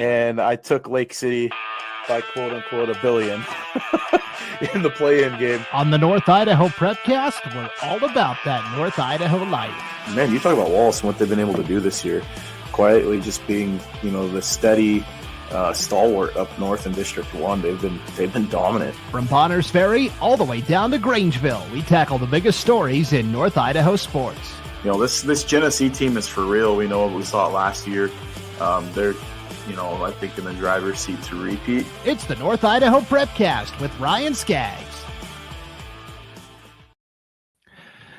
and I took Lake City by quote-unquote a billion in the play-in game. On the North Idaho Prepcast, we're all about that North Idaho life. Man, you talk about Wallace and what they've been able to do this year. Quietly just being, the steady stalwart up north in District 1. They've been dominant. From Bonners Ferry all the way down to Grangeville, we tackle the biggest stories in North Idaho sports. This Genesee team is for real. We know what we saw last year. They're, I think in the driver's seat to repeat. It's the North Idaho Prepcast with Ryan Scaggs.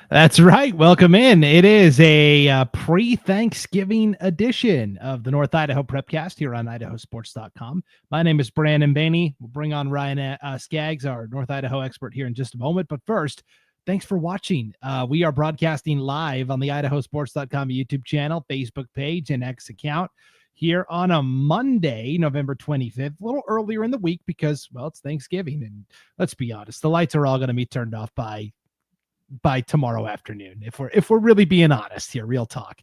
That's right. Welcome in. It is a pre-Thanksgiving edition of the North Idaho Prepcast here on IdahoSports.com. My name is Brandon Baney. We'll bring on Ryan Scaggs, our North Idaho expert, here in just a moment. But first, thanks for watching. We are broadcasting live on the IdahoSports.com YouTube channel, Facebook page, and X account here on a Monday, November 25th, a little earlier in the week because, well, it's Thanksgiving. And let's be honest, the lights are all going to be turned off by tomorrow afternoon, if we're really being honest here, real talk.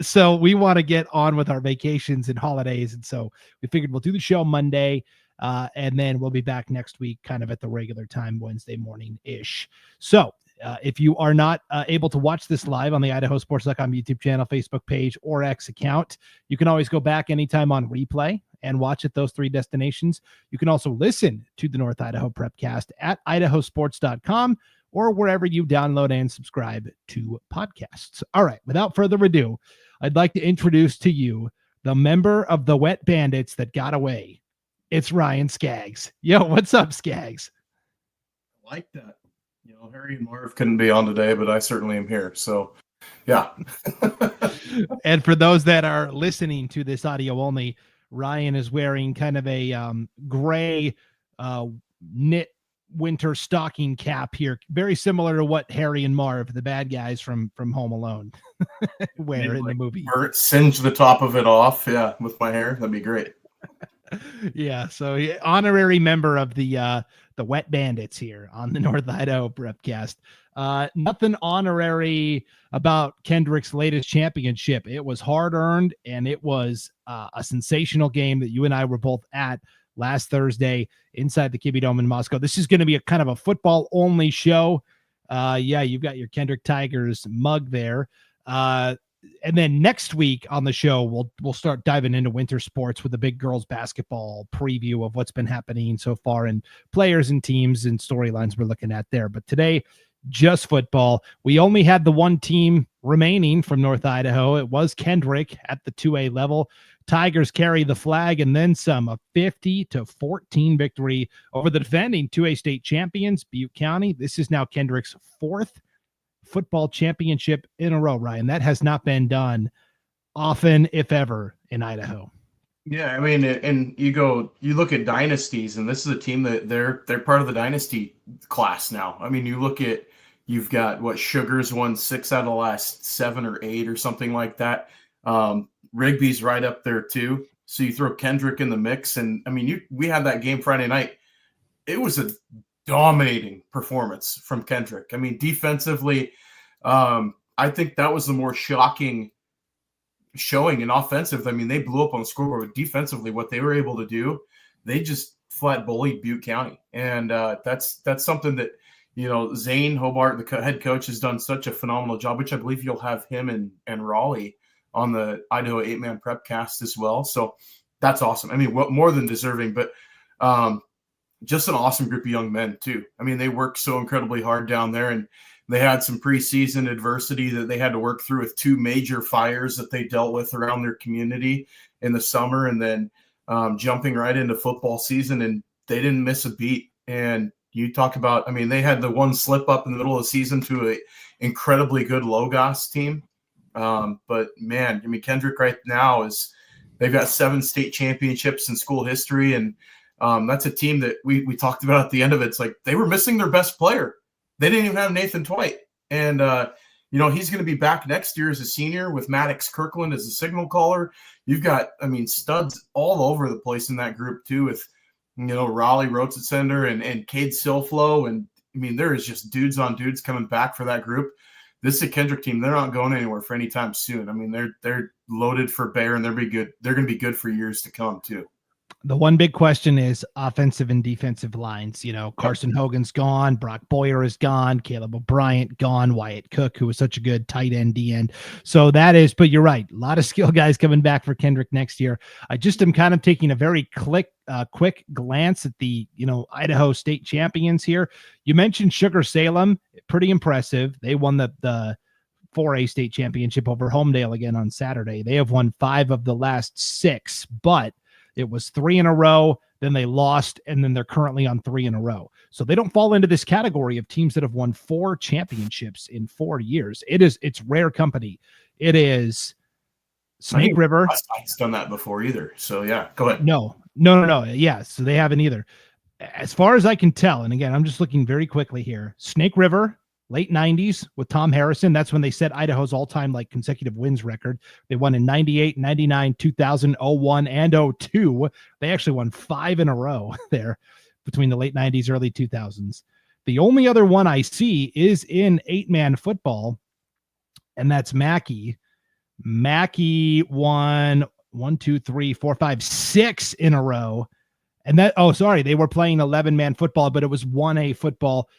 So we want to get on with our vacations and holidays, and so we figured we'll do the show Monday, and then we'll be back next week kind of at the regular time, Wednesday morning ish. So if you are not able to watch this live on the IdahoSports.com YouTube channel, Facebook page, or X account, you can always go back anytime on replay and watch at those three destinations. You can also listen to the North Idaho Prepcast at IdahoSports.com or wherever you download and subscribe to podcasts. All right, without further ado, I'd like to introduce to you the member of the Wet Bandits that got away. It's Ryan Scaggs. Yo, what's up, Scaggs? I like that. Harry and Marv couldn't be on today, but I certainly am here. So, yeah. And for those that are listening to this audio only, Ryan is wearing kind of a gray knit winter stocking cap here, very similar to what Harry and Marv, the bad guys from Home Alone, wear in the movie. Singe the top of it off, with my hair. That'd be great. Yeah, so honorary member of the Wet Bandits here on the North Idaho Prepcast. Nothing honorary about Kendrick's latest championship. It was hard-earned, and it was a sensational game that you and I were both at last Thursday inside the Kibbie Dome in Moscow. This is going to be a kind of a football-only show. You've got your Kendrick Tigers mug there. And then next week on the show, we'll start diving into winter sports with a big girls basketball preview of what's been happening so far and players and teams and storylines we're looking at there. But today, just football. We only had the one team remaining from North Idaho. It was Kendrick at the 2A level. Tigers carry the flag and then some, a 50-14 victory over the defending 2A state champions, Butte County. This is now Kendrick's fourth football championship in a row, Ryan. That has not been done often, if ever, in Idaho. Yeah, I mean, and you look at dynasties, and this is a team that they're part of the dynasty class now. I mean, you've got Sugars won 6 out of the last 7 or 8 or something like that. Rigby's right up there too. So you throw Kendrick in the mix, and I mean, we had that game Friday night. It was a dominating performance from Kendrick. I mean, defensively, I think that was the more shocking showing. And offensive, I mean, they blew up on the scoreboard. Defensively, what they were able to do, they just flat bullied Butte County, and that's something that Zane Hobart, the head coach, has done such a phenomenal job. Which I believe you'll have him and Raleigh on the Idaho 8-man Prepcast as well. So that's awesome. I mean, more than deserving, but just an awesome group of young men too. I mean, they worked so incredibly hard down there, and they had some preseason adversity that they had to work through with 2 major fires that they dealt with around their community in the summer, and then jumping right into football season, and they didn't miss a beat. And you talk about, I mean, they had the one slip up in the middle of the season to an incredibly good Logos team. But man, I mean, Kendrick right now they've got 7 state championships in school history. And that's a team that we talked about at the end of it. It's like they were missing their best player. They didn't even have Nathan Twite. And, he's going to be back next year as a senior with Maddox Kirkland as a signal caller. You've got, I mean, studs all over the place in that group too, with, Raleigh Rotsender and Cade Silflo. And I mean, there is just dudes on dudes coming back for that group. This is a Kendrick team. They're not going anywhere for any time soon. I mean, they're loaded for bear, and they're going to be good for years to come too. The one big question is offensive and defensive lines. Carson Hogan's gone. Brock Boyer is gone. Caleb O'Brien gone. Wyatt Cook, who was such a good tight end, D-end. So that is, but you're right. A lot of skill guys coming back for Kendrick next year. I just am kind of taking a very quick glance at the, Idaho State champions here. You mentioned Sugar Salem. Pretty impressive. They won the 4A state championship over Homedale again on Saturday. They have won 5 of the last 6, but it was 3 in a row, then they lost, and then they're currently on 3 in a row. So they don't fall into this category of teams that have won 4 championships in 4 years. It's rare company. It is Snake River. It's done that before either. So yeah, go ahead. No. Yeah, so they haven't either. As far as I can tell, and again, I'm just looking very quickly here. Snake River, late 90s with Tom Harrison. That's when they set Idaho's all-time consecutive wins record. They won in 98, 99, 2000, 01, and 02. They actually won 5 in a row there between the late 90s, early 2000s. The only other one I see is in 8-man football, and that's Mackey. Mackey won 6 in a row. And they were playing 11-man football, but it was 1A football.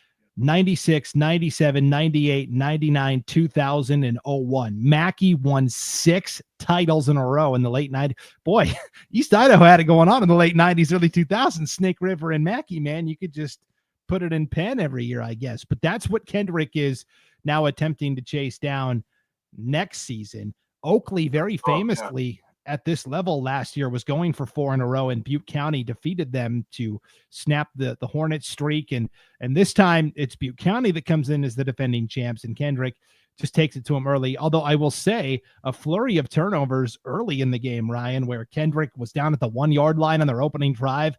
96, 97, 98, 99, 2000, and 01. Mackey won 6 titles in a row in the late 90s. Boy, East Idaho had it going on in the late 90s, early 2000s. Snake River and Mackey, man, you could just put it in pen every year, I guess. But that's what Kendrick is now attempting to chase down next season. Oakley very famously at this level last year was going for 4 in a row, and Butte County defeated them to snap the Hornet streak. And this time it's Butte County that comes in as the defending champs, and Kendrick just takes it to him early. Although I will say a flurry of turnovers early in the game, Ryan, where Kendrick was down at the 1-yard line on their opening drive.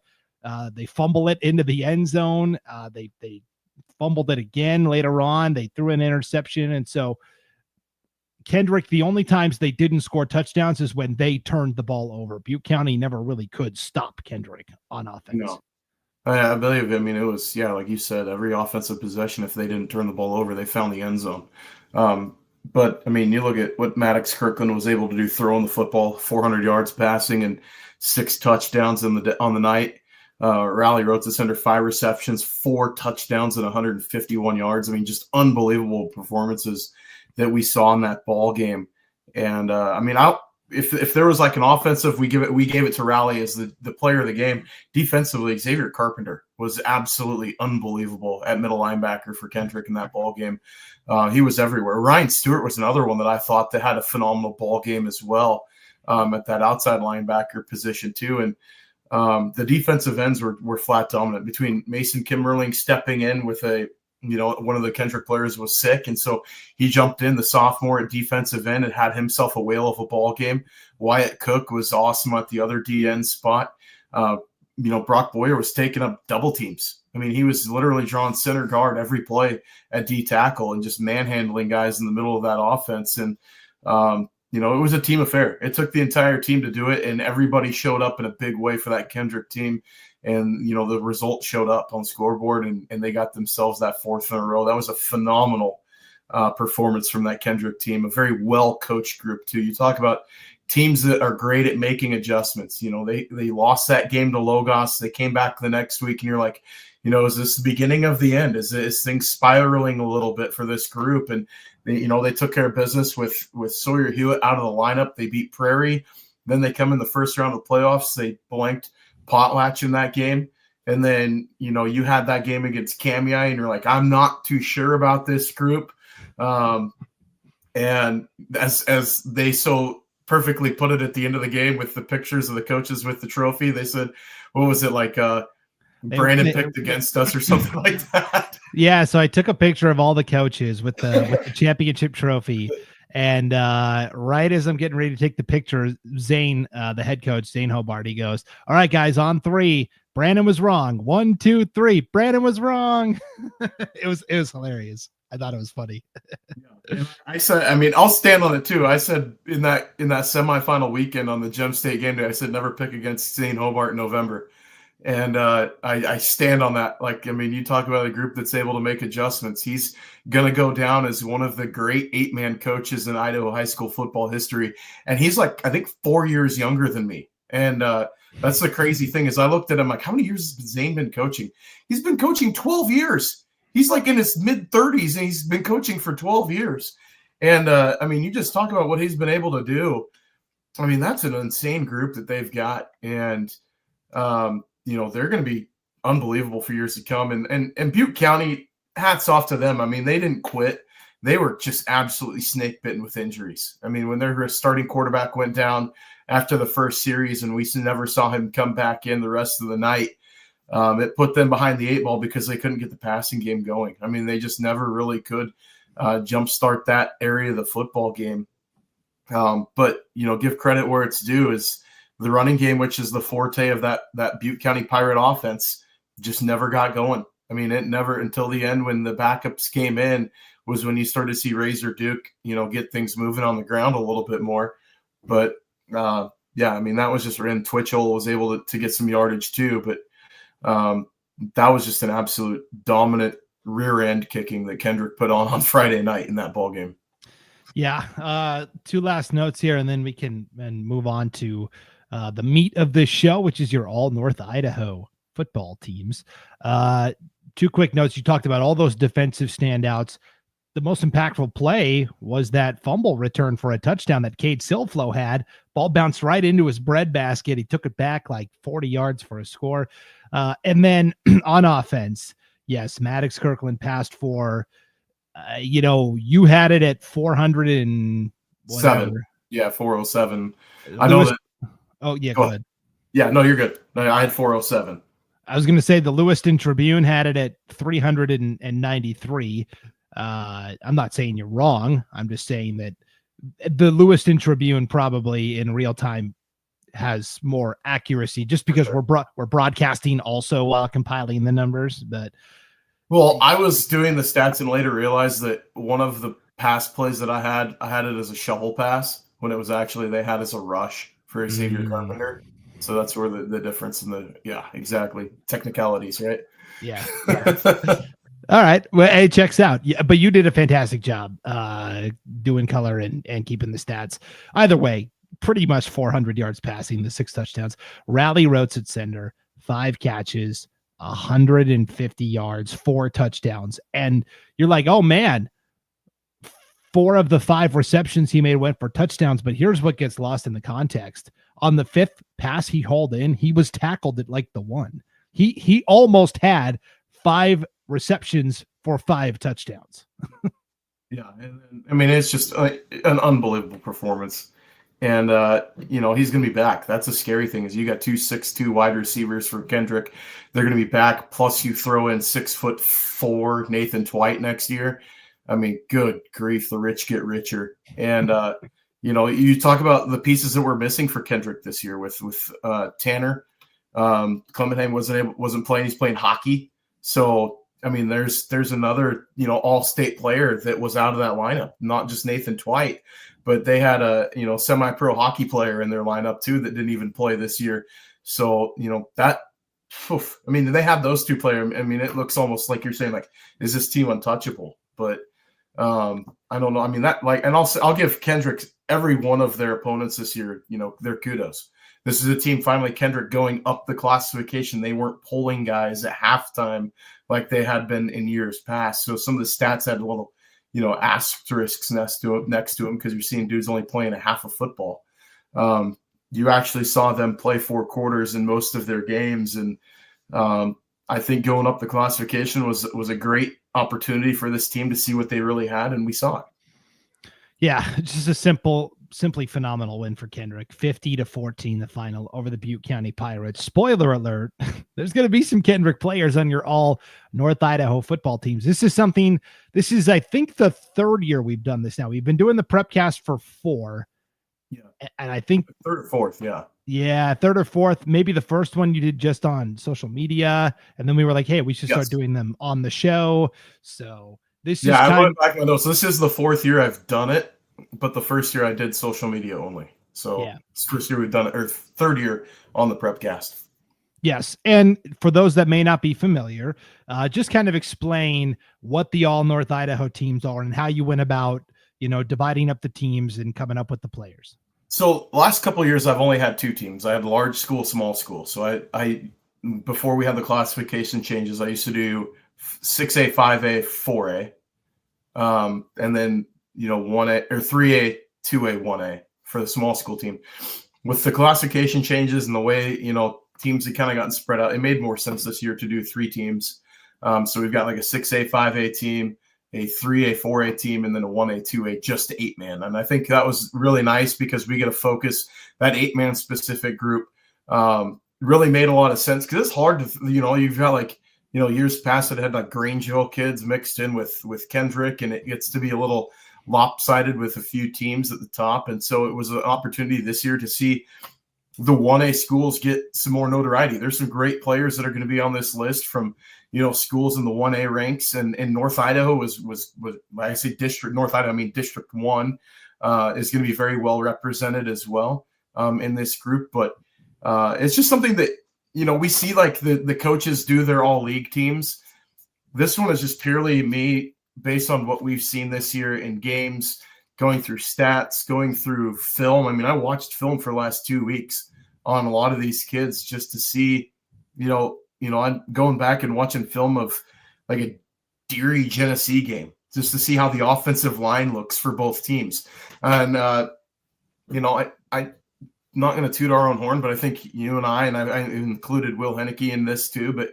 They fumble it into the end zone. They fumbled it again later on. They threw an interception. And so Kendrick, the only times they didn't score touchdowns is when they turned the ball over. Butte County never really could stop Kendrick on offense. No. I believe, it was, like you said, every offensive possession, if they didn't turn the ball over, they found the end zone. But, you look at what Maddox Kirkland was able to do throwing the football, 400 yards passing and 6 touchdowns on the night. Raleigh Rhodes under 5 receptions, 4 touchdowns and 151 yards. Just unbelievable performances that we saw in that ball game. And if there was an offensive, we gave it to Raleigh as the player of the game. Defensively, Xavier Carpenter was absolutely unbelievable at middle linebacker for Kendrick in that ball game. He was everywhere. Ryan Stewart was another one that I thought that had a phenomenal ball game as well, at that outside linebacker position too. And the defensive ends were flat dominant between Mason Kimmerling stepping in with one of the Kendrick players was sick, and so he jumped in, the sophomore at defensive end, and had himself a whale of a ball game. Wyatt Cook was awesome at the other DN spot. Brock Boyer was taking up double teams. He was literally drawing center guard every play at D tackle and just manhandling guys in the middle of that offense. And it was a team affair. It took the entire team to do it, and everybody showed up in a big way for that Kendrick team. And, the result showed up on the scoreboard, and they got themselves that 4th in a row. That was a phenomenal performance from that Kendrick team, a very well-coached group, too. You talk about teams that are great at making adjustments. They lost that game to Logos. They came back the next week, and you're like, is this the beginning of the end? Is things spiraling a little bit for this group? And, they took care of business with Sawyer Hewitt out of the lineup. They beat Prairie. Then they come in the first round of the playoffs. They blanked Potlatch in that game. And then, you had that game against Kamiah, and you're like, I'm not too sure about this group. And as they so perfectly put it at the end of the game with the pictures of the coaches with the trophy, they said, what was it like? Brandon picked against us or something like that. Yeah. So I took a picture of all the coaches with the championship trophy. And right as I'm getting ready to take the picture, Zane, the head coach, Zane Hobart, he goes, all right, guys, on 3. Brandon was wrong. 1, 2, 3. Brandon was wrong. It was hilarious. I thought it was funny. I said, I'll stand on it too. I said in that semifinal weekend on the Gem State game day, I said never pick against Zane Hobart in November. And I stand on that. Like, I mean, you talk about a group that's able to make adjustments. He's going to go down as one of the great 8-man coaches in Idaho high school football history. And he's like, I think 4 years younger than me. And that's the crazy thing is I looked at him like, how many years has Zane been coaching? He's been coaching 12 years. He's like in his mid-30s, and he's been coaching for 12 years. And, I mean, you just talk about what he's been able to do. I mean, that's an insane group that they've got. And, you know, they're going to be unbelievable for years to come. And Butte County, hats off to them. I mean, they didn't quit. They were just absolutely snake bitten with injuries. I mean, when their starting quarterback went down after the first series and we never saw him come back in the rest of the night, it put them behind the 8 ball because they couldn't get the passing game going. I mean, they just never really could jumpstart that area of the football game. But, you know, give credit where it's due is the running game, which is the forte of that Butte County Pirate offense, just never got going. I mean, it never until the end when the backups came in was when you started to see Razor Duke, you know, get things moving on the ground a little bit more. But, yeah, I mean, that was just in Twitchell was able to get some yardage too. But that was just an absolute dominant rear end kicking that Kendrick put on Friday night in that ball game. Yeah. 2 last notes here, and then we can move on to the meat of this show, which is your all North Idaho football teams. 2 quick notes. You talked about all those defensive standouts. The most impactful play was that fumble return for a touchdown that Cade Silflo had. Ball bounced right into his breadbasket. He took it back like 40 yards for a score. And then on offense, yes, Maddox Kirkland passed for, you know, you had it at 407. Yeah, 407. I know that. Oh, yeah, go ahead. Yeah, no, you're good. I had 407. I was going to say the Lewiston Tribune had it at 393. I'm not saying you're wrong. I'm just saying that the Lewiston Tribune probably in real time has more accuracy just because we're broadcasting also while compiling the numbers. But well, I was doing the stats and later realized that one of the pass plays that I had it as a shovel pass when it was actually they had as a rush for Xavier Carpenter. So that's where the difference in exactly. Technicalities, right? Yeah. All right. Well, it checks out. Yeah, but you did a fantastic job doing color and keeping the stats. Either way, pretty much 400 yards passing, the 6 touchdowns. Riley Rotes at center, 5 catches, 150 yards, 4 touchdowns. And you're like, oh, man, 4 of the 5 receptions he made went for touchdowns. But here's what gets lost in the context. On the 5th pass he hauled in, he was tackled at like the 1. He almost had 5 receptions for 5 touchdowns. Yeah. And, I mean, it's just an unbelievable performance. And, you know, he's going to be back. That's a scary thing is you got 2 6'2" wide receivers for Kendrick. They're going to be back. Plus you throw in 6'4" Nathan Twite next year. I mean, good grief. The rich get richer. And, you know, you talk about the pieces that we're missing for Kendrick this year with Tanner. Clementine wasn't playing. He's playing hockey. So, I mean, there's another, you know, all-state player that was out of that lineup, not just Nathan Twite, but they had a, you know, semi-pro hockey player in their lineup too that didn't even play this year. So, you know, I mean, they have those 2 players. I mean, it looks almost like you're saying, like, is this team untouchable? But I don't know. I mean, that like, and I'll give Kendrick every one of their opponents this year, you know, their kudos. This is a team finally Kendrick going up the classification. They weren't pulling guys at halftime like they had been in years past. So some of the stats had a little, you know, asterisks next to him because you're seeing dudes only playing a half of football. You actually saw them play 4 quarters in most of their games. And I think going up the classification was a great opportunity for this team to see what they really had. And we saw it. Yeah, just a simply phenomenal win for Kendrick. 50-14, the final over the Butte County Pirates. Spoiler alert, there's going to be some Kendrick players on your all North Idaho football teams. This is, I think, the 3rd year we've done this now. We've been doing the Prepcast for 4. Yeah. And I think 3rd or 4th, yeah. Yeah, 3rd or 4th. Maybe the first one you did just on social media. And then we were like, hey, we should start doing them on the show. So this is I went back my notes. This is the 4th year I've done it, but the first year I did social media only. So it's the first year we've done it, or 3rd year on the Prepcast. Yes. And for those that may not be familiar, just kind of explain what the all North Idaho teams are and how you went about, dividing up the teams and coming up with the players. So last couple of years, I've only had two teams. I had large school, small school. So I before we had the classification changes, I used to do 6A, 5A, 4A, and then 1A or 3A, 2A, 1A for the small school team. With the classification changes and the way teams have kind of gotten spread out, it made more sense this year to do three teams. So we've got like a 6A, 5A team, a 3A, 4A team, and then a 1A, 2A, just 8-man. And I think that was really nice because we get to focus that 8-man specific group. Really made a lot of sense because it's hard to, you've got years past that had like Grangeville kids mixed in with Kendrick, and it gets to be a little lopsided with a few teams at the top. And so it was an opportunity this year to see the 1A schools get some more notoriety. There's some great players that are going to be on this list from, schools in the 1A ranks, and North Idaho was I say district North Idaho, I mean District 1 is going to be very well represented as well in this group. But it's just something that, we see like the coaches do their all league teams. This one is just purely me based on what we've seen this year in games, going through stats, going through film. I mean, I watched film for the last 2 weeks on a lot of these kids just to see, I'm going back and watching film of like a Deary Genesee game just to see how the offensive line looks for both teams. And, I'm not going to toot our own horn, but I think you and I included Will Henneke in this too, but,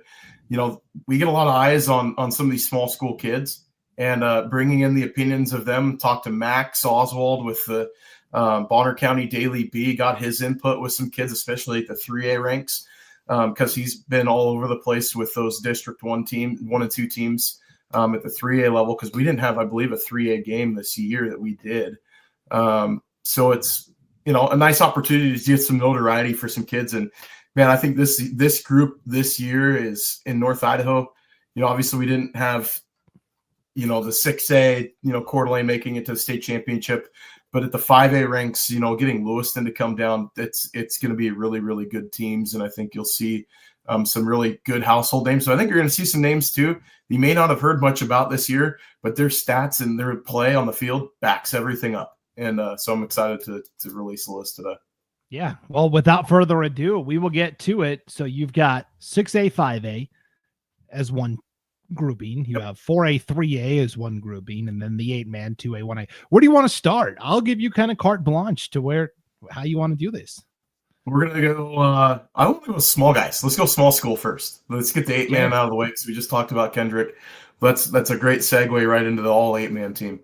we get a lot of eyes on some of these small school kids. And bringing in the opinions of them, talked to Max Oswald with the Bonner County Daily Bee, got his input with some kids, especially at the 3A ranks, because he's been all over the place with those District 1 and 2 teams at the 3A level, because we didn't have, I believe, a 3A game this year that we did. So it's, a nice opportunity to get some notoriety for some kids. And, man, I think this group this year is in North Idaho. Obviously we didn't have – the 6A, Coeur d'Alene making it to the state championship. But at the 5A ranks, getting Lewiston to come down, it's going to be really, really good teams. And I think you'll see some really good household names. So I think you're going to see some names too you may not have heard much about this year, but their stats and their play on the field backs everything up. And so I'm excited to release the list today. Yeah. Well, without further ado, we will get to it. So you've got 6A, 5A as one grouping. You have 4A, 3A as one grouping, and then the 8-man 2A, 1A. Where do you want to start? I'll give you kind of carte blanche to how you want to do this. We're gonna go. I want to go small guys. Let's go small school first. Let's get the 8-man out of the way because we just talked about Kendrick. That's a great segue right into the all 8-man team.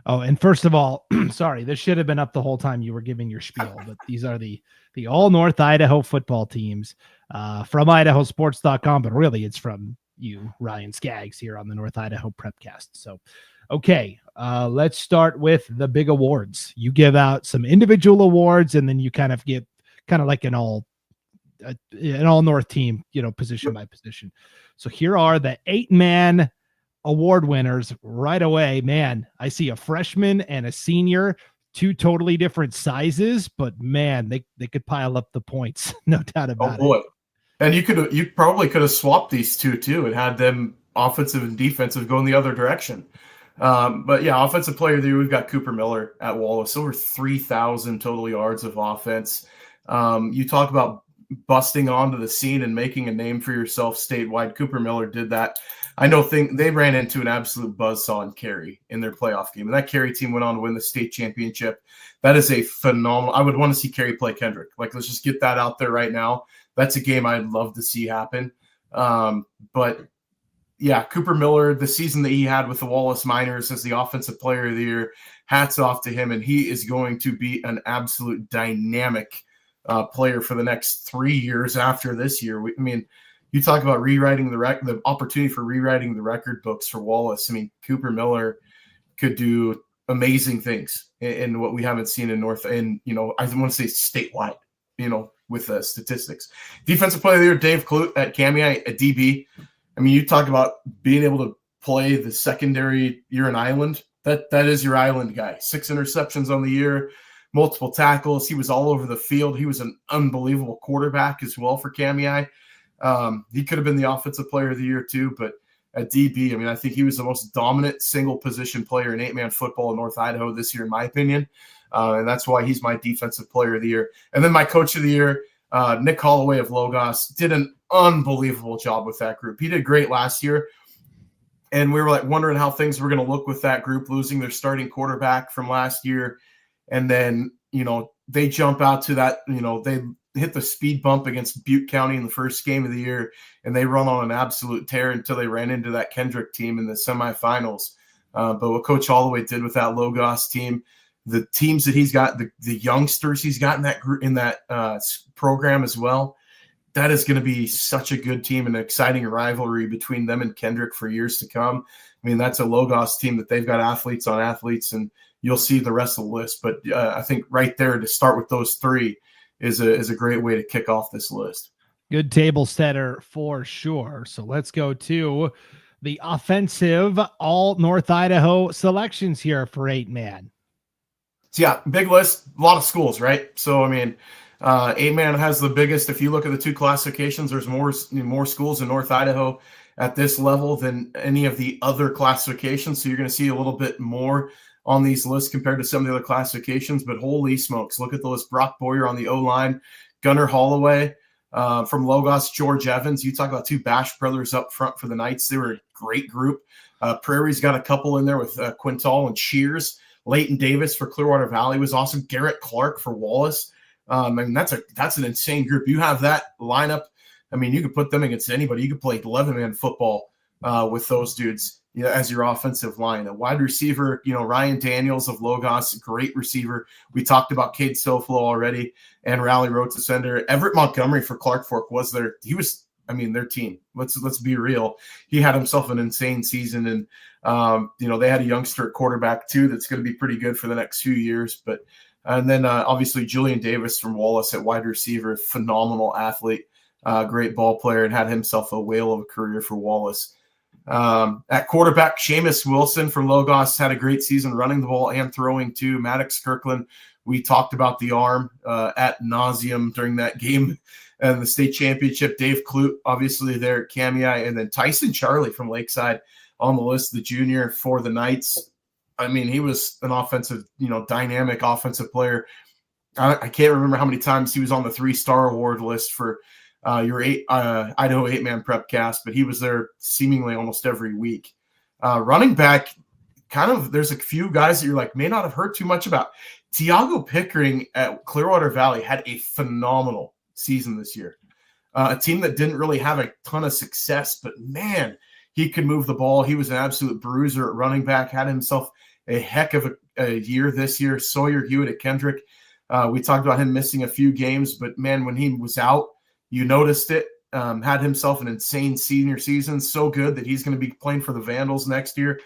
Oh, and first of all, sorry, this should have been up the whole time you were giving your spiel, but these are the all North Idaho football teams from IdahoSports.com, but really it's from you, Ryan Scaggs, here on the North Idaho Prepcast. So, okay, let's start with the big awards. You give out some individual awards, and then you kind of give like an all North team, position by position. So here are the 8-man award winners right away. Man, I see a freshman and a senior, two totally different sizes, but man, they could pile up the points. No doubt about it. Oh boy. And you probably could have swapped these two too and had them offensive and defensive going the other direction. But yeah, offensive player of the year, we've got Cooper Miller at Wallace, over 3,000 total yards of offense. You talk about busting onto the scene and making a name for yourself statewide. Cooper Miller did that. I know they ran into an absolute buzzsaw in Cary in their playoff game, and that Cary team went on to win the state championship. That is a phenomenal. I would want to see Cary play Kendrick. Let's just get that out there right now. That's a game I'd love to see happen. But yeah, Cooper Miller, the season that he had with the Wallace Miners as the offensive player of the year, hats off to him, and he is going to be an absolute dynamic player for the next 3 years after this year. You talk about rewriting the opportunity for rewriting the record books for Wallace. Cooper Miller could do amazing things in what we haven't seen in North, and I want to say statewide, with statistics. Defensive player of the year, Dave Clute at Cami, a DB. You talk about being able to play the secondary. You're an island. That is your island guy. 6 interceptions on the year, multiple tackles. He was all over the field. He was an unbelievable quarterback as well for Cami. He could have been the offensive player of the year too, but at DB, I mean, I think he was the most dominant single position player in 8-man football in North Idaho this year, in my opinion. And that's why he's my defensive player of the year. And then my coach of the year, Nick Holloway of Logos, did an unbelievable job with that group. He did great last year. And we were like wondering how things were going to look with that group, losing their starting quarterback from last year. And then, they jump out to that, they hit the speed bump against Butte County in the first game of the year, and they run on an absolute tear until they ran into that Kendrick team in the semifinals. But what Coach Holloway did with that Logos team, the teams that he's got, the youngsters he's got in that group, in that program as well, that is going to be such a good team and an exciting rivalry between them and Kendrick for years to come. I mean, that's a Logos team that they've got athletes on athletes, and you'll see the rest of the list. But I think right there to start with those three is a great way to kick off this list. Good table setter for sure. So let's go to the offensive all North Idaho selections here for 8-man. So yeah, big list, a lot of schools, right? So, I mean, 8-man has the biggest. If you look at the two classifications, there's more schools in North Idaho at this level than any of the other classifications. So you're going to see a little bit more on these lists compared to some of the other classifications. But holy smokes, look at the list. Brock Boyer on the O-line, Gunnar Holloway from Logos, George Evans. You talk about two Bash brothers up front for the Knights. They were a great group. Prairie's got a couple in there with Quintal and Shears. Leighton Davis for Clearwater Valley was awesome. Garrett Clark for Wallace. I mean, that's an insane group. You have that lineup. I mean, you could put them against anybody. You could play 11-man football with those dudes as your offensive line. A wide receiver, Ryan Daniels of Logos, great receiver. We talked about Cade Soflo already, and Rally Road to Sender. Everett Montgomery for Clark Fork was their team. Let's be real. He had himself an insane season, and they had a youngster at quarterback too that's going to be pretty good for the next few years. And then obviously Julian Davis from Wallace at wide receiver, phenomenal athlete, great ball player, and had himself a whale of a career for Wallace. At quarterback, Seamus Wilson from Logos had a great season running the ball and throwing too. Maddox Kirkland, we talked about the arm ad nauseum during that game and the state championship. Dave Clute, obviously there at Kamiah, and then Tyson Charlie from Lakeside on the list, the junior for the Knights. I mean, he was an offensive, dynamic offensive player. I can't remember how many times he was on the 3-star award list for your Idaho 8-man Prepcast, but he was there seemingly almost every week. Running back, there's a few guys that you're like, may not have heard too much about. Tiago Pickering at Clearwater Valley had a phenomenal season this year. A team that didn't really have a ton of success, but man, he could move the ball. He was an absolute bruiser at running back, had himself a heck of a year this year. Sawyer Hewitt at Kendrick. We talked about him missing a few games, but man, when he was out, you noticed it. Had himself an insane senior season, so good that he's going to be playing for the Vandals next year.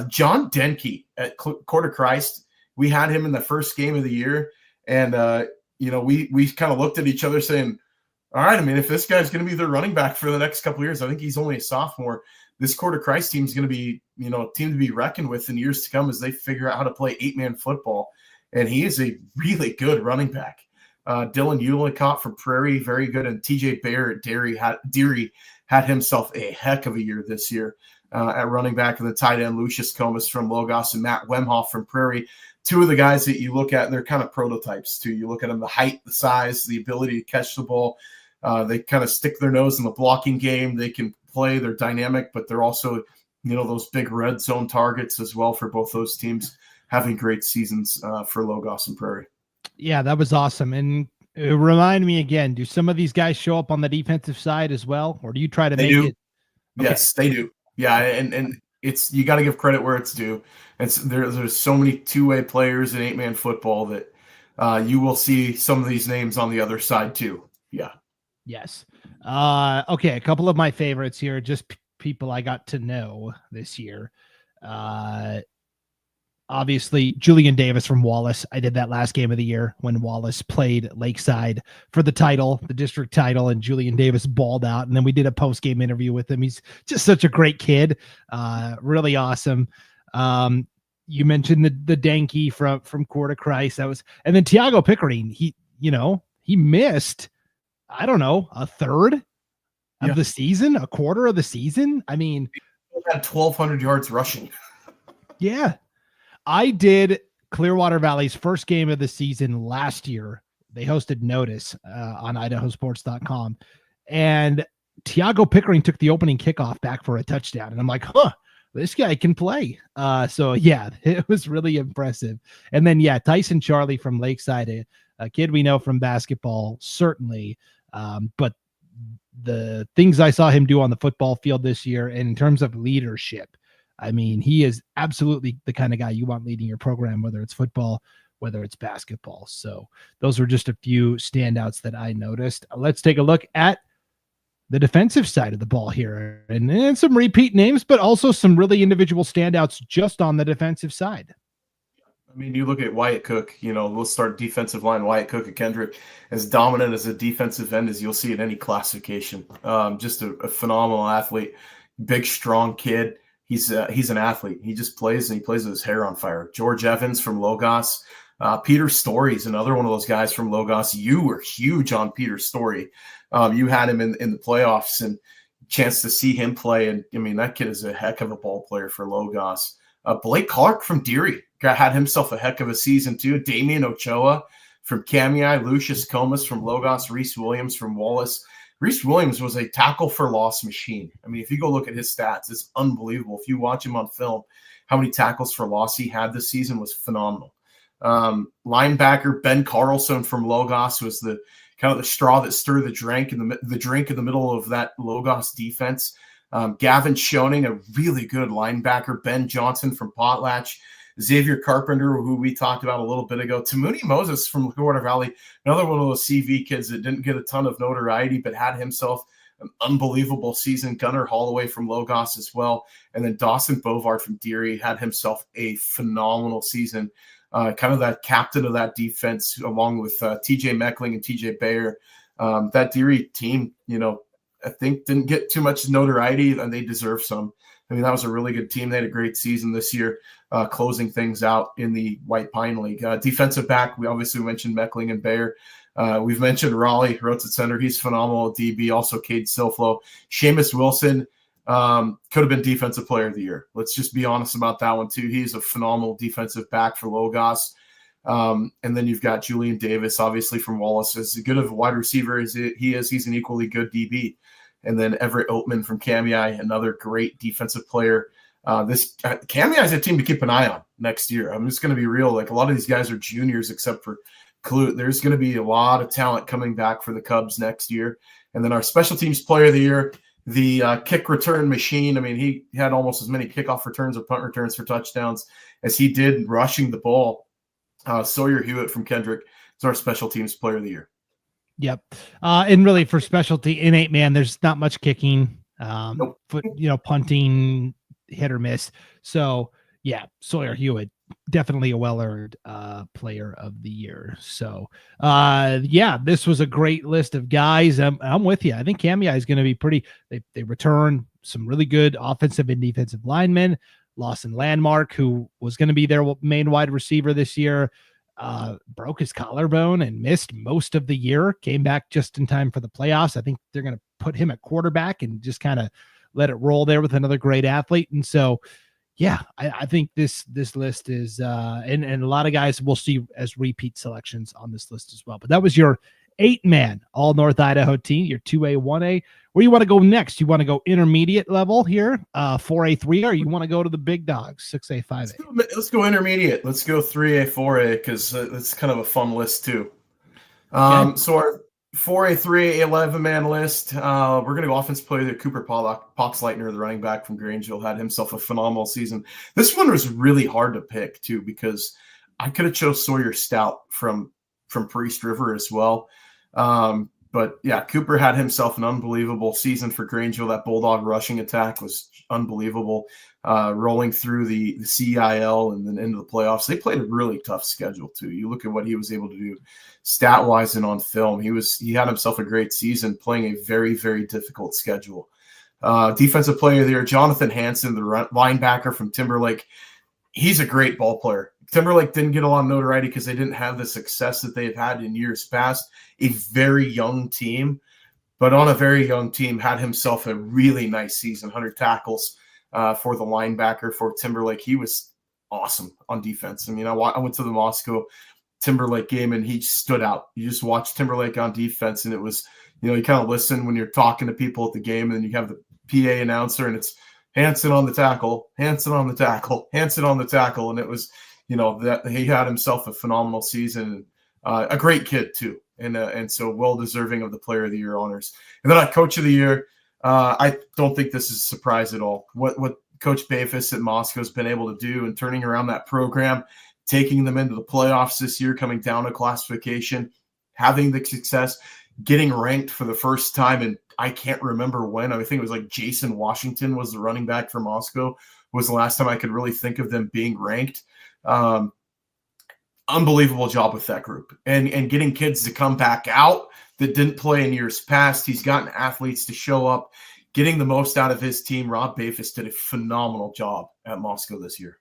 John Denke at Court of Christ, we had him in the first game of the year, and we kind of looked at each other saying, all right, I mean, if this guy's going to be their running back for the next couple of years, I think he's only a sophomore. This Court of Christ team is going to be, a team to be reckoned with in years to come as they figure out how to play 8-man football. And he is a really good running back. Dylan Ulicott from Prairie, very good. And TJ Bayer at Deary had himself a heck of a year this year at running back. And the tight end, Lucius Comas from Logos, and Matt Wemhoff from Prairie. Two of the guys that you look at, and they're kind of prototypes too. You look at them, the height, the size, the ability to catch the ball. They kind of stick their nose in the blocking game. They can play. They're dynamic, but they're also, those big red zone targets as well for both those teams, having great seasons for Logos and Prairie. Yeah, that was awesome. And remind me again, do some of these guys show up on the defensive side as well, or do you try to make it? Okay. Yes, they do. Yeah, and it's, you got to give credit where it's due. There's so many two-way players in 8-man football that you will see some of these names on the other side too. Yeah. Yes. Okay, a couple of my favorites here, just people I got to know this year. Obviously, Julian Davis from Wallace. I did that last game of the year when Wallace played Lakeside for the title, the district title, and Julian Davis balled out. And then we did a post-game interview with him. He's just such a great kid. Really awesome. You mentioned the Denke from Court of Christ. And then Tiago Pickering, he missed, I don't know, a third of the season, a quarter of the season. I mean, he had 1,200 yards rushing. Yeah. I did Clearwater Valley's first game of the season last year. They hosted Notice on IdahoSports.com. And Tiago Pickering took the opening kickoff back for a touchdown. And I'm like, this guy can play. So, yeah, it was really impressive. And then, Tyson Charlie from Lakeside, a kid we know from basketball, certainly. But the things I saw him do on the football field this year, and in terms of leadership, I mean, he is absolutely the kind of guy you want leading your program, whether it's football, whether it's basketball. So those were just a few standouts that I noticed. Let's take a look at the defensive side of the ball here, and some repeat names, but also some really individual standouts just on the defensive side. I mean, you look at Wyatt Cook, we'll start defensive line. Wyatt Cook and Kendrick, as dominant as a defensive end as you'll see in any classification. Just a phenomenal athlete, big, strong kid. He's an athlete. He just plays, and he plays with his hair on fire. George Evans from Logos. Peter Story's another one of those guys from Logos. You were huge on Peter Story. You had him in the playoffs, and chance to see him play. And I mean, that kid is a heck of a ball player for Logos. Blake Clark from Deary had himself a heck of a season too. Damian Ochoa from Kamiah, Lucius Comas from Logos, Reese Williams from Wallace. Reese Williams was a tackle for loss machine. I mean, if you go look at his stats, it's unbelievable. If you watch him on film, how many tackles for loss he had this season was phenomenal. Linebacker Ben Carlson from Logos was the kind of the straw that stirred the drink in the middle of that Logos defense. Gavin Schoening, a really good linebacker. Ben Johnson from Potlatch. Xavier Carpenter, who we talked about a little bit ago. Tamuni Moses from Clearwater Valley, another one of those CV kids that didn't get a ton of notoriety, but had himself an unbelievable season. Gunnar Holloway from Logos as well. And then Dawson Bovard from Deary had himself a phenomenal season. Kind of that captain of that defense, along with TJ Meckling and TJ Bayer. That Deary team, I think didn't get too much notoriety, and they deserve some. I mean, that was a really good team. They had a great season this year, closing things out in the White Pine League. Defensive back, we obviously mentioned Meckling and Bayer. We've mentioned Raleigh, Rhodes at center. He's phenomenal at DB. Also, Cade Silflo. Seamus Wilson could have been Defensive Player of the Year. Let's just be honest about that one, too. He's a phenomenal defensive back for Logos. And then you've got Julian Davis, obviously, from Wallace. As good of a wide receiver as he is, he's an equally good DB. And then Everett Oatman from Kamiah, another great defensive player. This Kamiah is a team to keep an eye on next year. I'm just going to be real. Like, a lot of these guys are juniors, except for Clute. There's going to be a lot of talent coming back for the Cubs next year. And then our special teams player of the year, the kick return machine. I mean, he had almost as many kickoff returns or punt returns for touchdowns as he did rushing the ball. Sawyer Hewitt from Kendrick is our special teams player of the year. Yep. And really for specialty in 8-man, there's not much kicking, Nope. punting, hit or miss. So yeah, Sawyer Hewitt, definitely a well-earned player of the year. So this was a great list of guys. I'm with you. I think Kamiah is going to be pretty, they return some really good offensive and defensive linemen. Lawson Landmark, who was going to be their main wide receiver this year, broke his collarbone and missed most of the year, came back just in time for the playoffs. I think they're going to put him at quarterback and just kind of let it roll there with another great athlete. And so, yeah, I think this list is, and a lot of guys we'll see as repeat selections on this list as well. But that was your 8-man all North Idaho team, your 2A, 1A. Where you want to go next? You want to go intermediate level here, 4A, 3A, or you want to go to the big dogs, 6A, 5A? Let's go intermediate. Let's go 3A, 4A, because it's kind of a fun list too. Okay. So our 4A, 3A, 11-man list, we're going to go offense player there. Cooper Poxleitner, the running back from Grangeville, had himself a phenomenal season. This one was really hard to pick too, because I could have chose Sawyer Stout from Priest River as well. But yeah, Cooper had himself an unbelievable season for Grangeville. That Bulldog rushing attack was unbelievable. Rolling through the CIL and then into the playoffs. They played a really tough schedule too. You look at what he was able to do stat-wise and on film. He had himself a great season playing a very, very difficult schedule. Defensive player there, Jonathan Hansen, the linebacker from Timberlake. He's a great ball player. Timberlake didn't get a lot of notoriety because they didn't have the success that they've had in years past. A very young team, but on a very young team, had himself a really nice season, 100 tackles for the linebacker for Timberlake. He was awesome on defense. I mean, I went to the Moscow Timberlake game and he stood out. You just watch Timberlake on defense and it was, you kind of listen when you're talking to people at the game and then you have the PA announcer and it's Hansen on the tackle, Hansen on the tackle, Hansen on the tackle. And it was, that he had himself a phenomenal season, a great kid too. And so well deserving of the Player of the Year honors. And then at Coach of the Year, I don't think this is a surprise at all. What Coach Bafis at Moscow has been able to do and turning around that program, taking them into the playoffs this year, coming down to classification, having the success, getting ranked for the first time. And I can't remember when. I think it was like Jason Washington was the running back for Moscow, was the last time I could really think of them being ranked. Unbelievable job with that group and getting kids to come back out that didn't play in years past. He's gotten athletes to show up, getting the most out of his team. Rob Bafis did a phenomenal job at Moscow this year.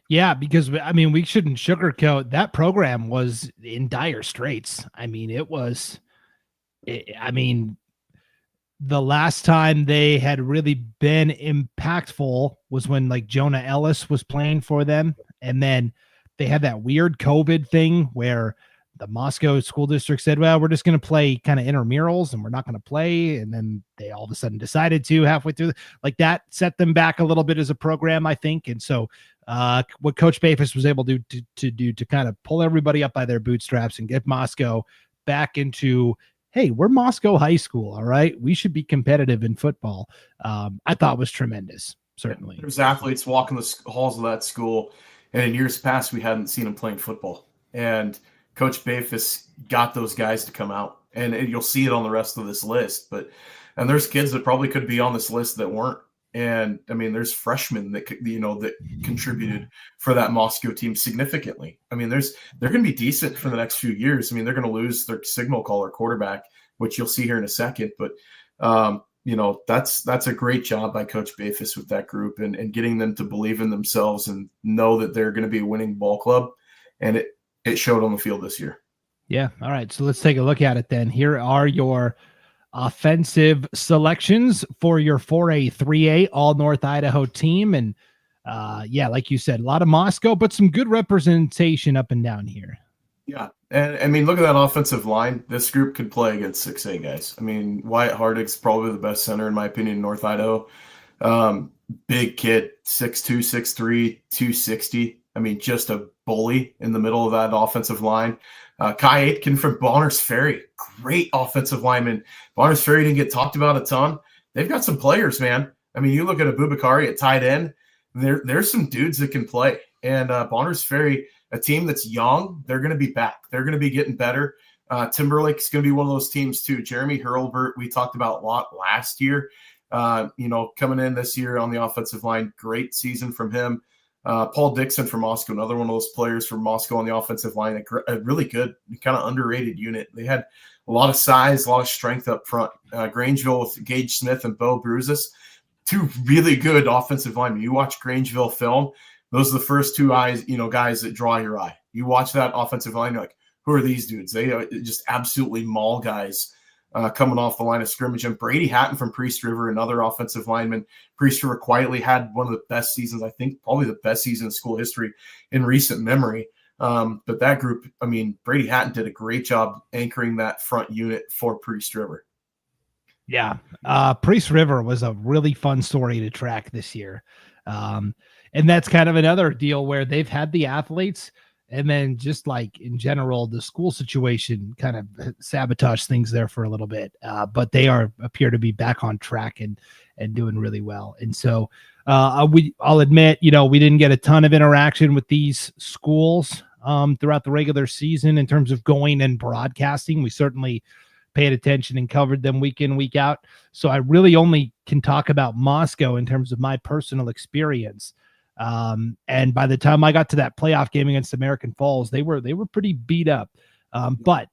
Yeah, because I mean, we shouldn't sugarcoat that program was in dire straits. I mean, the last time they had really been impactful was when like Jonah Ellis was playing for them. And then they had that weird COVID thing where the Moscow school district said, well, we're just going to play kind of intramurals and we're not going to play. And then they all of a sudden decided to halfway through, like that set them back a little bit as a program, I think. And so what Coach Bafis was able to do to kind of pull everybody up by their bootstraps and get Moscow back into, hey, we're Moscow High School. All right. We should be competitive in football. I thought was tremendous. Certainly. There's athletes walking the halls of that school. And in years past, we hadn't seen them playing football. And Coach Bafis got those guys to come out. And you'll see it on the rest of this list. And there's kids that probably could be on this list that weren't. And I mean, there's freshmen that that contributed for that Moscow team significantly. I mean, they're going to be decent for the next few years. I mean, they're going to lose their signal caller quarterback, which you'll see here in a second. But that's a great job by Coach Bafis with that group and getting them to believe in themselves and know that they're going to be a winning ball club. And it showed on the field this year. Yeah. All right. So let's take a look at it then. Here are your offensive selections for your 4A, 3A, all North Idaho team. And like you said, a lot of Moscow, but some good representation up and down here. Yeah. And I mean, look at that offensive line. This group could play against 6A guys. I mean, Wyatt Hardig's probably the best center, in my opinion, in North Idaho. Big kid, 6'2", 6'3", 260. I mean, just a bully in the middle of that offensive line. Kai Aitken from Bonners Ferry, great offensive lineman. Bonners Ferry didn't get talked about a ton. They've got some players, man. I mean, you look at Abubakari at tight end, there's some dudes that can play. And Bonners Ferry, a team that's young, they're going to be back. They're going to be getting better. Timberlake's going to be one of those teams too. Jeremy Hurlbert, we talked about a lot last year. Coming in this year on the offensive line, great season from him. Paul Dixon from Moscow, another one of those players from Moscow on the offensive line, a really good, kind of underrated unit. They had a lot of size, a lot of strength up front. Grangeville with Gage Smith and Bo Bruzis, two really good offensive linemen. You watch Grangeville film, those are the first two guys that draw your eye. You watch that offensive line, you're like, who are these dudes? They are just absolutely maul guys coming off the line of scrimmage. And Brady Hatton from Priest River, another offensive lineman. Priest River quietly had one of the best seasons, I think probably the best season in school history in recent memory. But that group, I mean, Brady Hatton did a great job anchoring that front unit for Priest River. Yeah. Priest River was a really fun story to track this year. And that's kind of another deal where they've had the athletes, and then just like in general, the school situation kind of sabotaged things there for a little bit. But they appear to be back on track and doing really well. And so I'll admit, we didn't get a ton of interaction with these schools throughout the regular season in terms of going and broadcasting. We certainly paid attention and covered them week in, week out. So I really only can talk about Moscow in terms of my personal experience. And by the time I got to that playoff game against American Falls, they were pretty beat up. But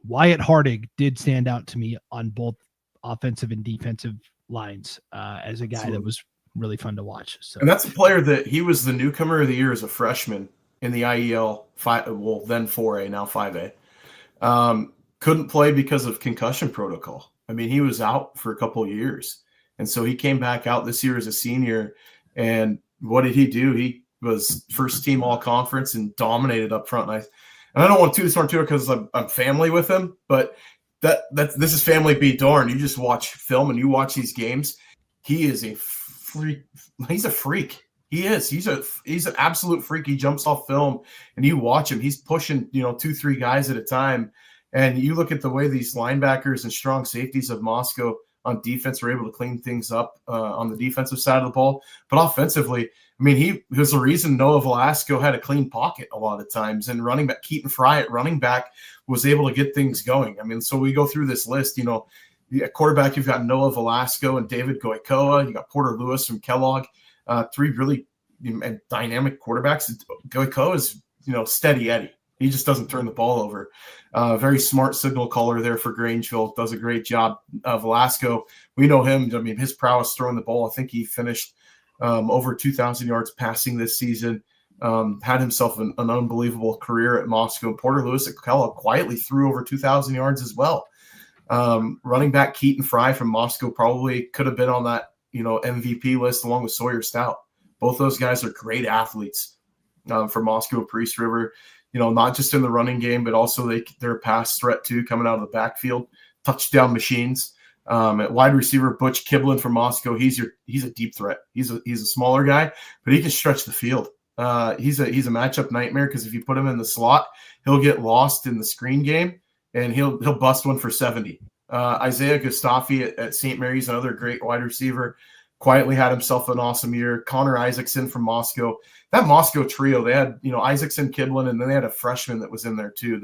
Wyatt Hardig did stand out to me on both offensive and defensive lines as a guy that was really fun to watch. So, and that's a player that he was the newcomer of the year as a freshman in the IEL 5, then 4A, now 5A. couldn't play because of concussion protocol. I mean, he was out for a couple of years. And so he came back out this year as a senior. And what did he do? He was first team all conference and dominated up front. And I don't want to this one too because I'm family with him, but this is family be darned. You just watch film and you watch these games. He is a freak. He's a freak. He is. He's an absolute freak. He jumps off film and you watch him. He's pushing, 2-3 guys at a time. And you look at the way these linebackers and strong safeties of Moscow on defense were able to clean things up on the defensive side of the ball. But offensively, I mean, he was the reason Noah Velasco had a clean pocket a lot of times. And running back, Keaton Fry at running back was able to get things going. I mean, so we go through this list, at quarterback, you've got Noah Velasco and David Goicoa. You got Porter Lewis from Kellogg. 3 really dynamic quarterbacks. Goicoa is, steady Eddie. He just doesn't turn the ball over. Very smart signal caller there for Grangeville. Does a great job. Velasco, we know him. I mean, his prowess throwing the ball. I think he finished over 2,000 yards passing this season. Had himself an unbelievable career at Moscow. Porter Lewis at Kellogg quietly threw over 2,000 yards as well. Running back Keaton Fry from Moscow probably could have been on that MVP list along with Sawyer Stout. Both those guys are great athletes for Moscow and Priest River. Not just in the running game, but also they're a pass threat too, coming out of the backfield, touchdown machines. At wide receiver, Butch Kiblin from Moscow, he's a deep threat. He's a smaller guy, but he can stretch the field. He's a matchup nightmare because if you put him in the slot, he'll get lost in the screen game and he'll bust one for 70. Isaiah Gustafi at St. Mary's, another great wide receiver, quietly had himself an awesome year. Connor Isaacson from Moscow. That Moscow trio, they had, Isaacson, Kiblin, and then they had a freshman that was in there too.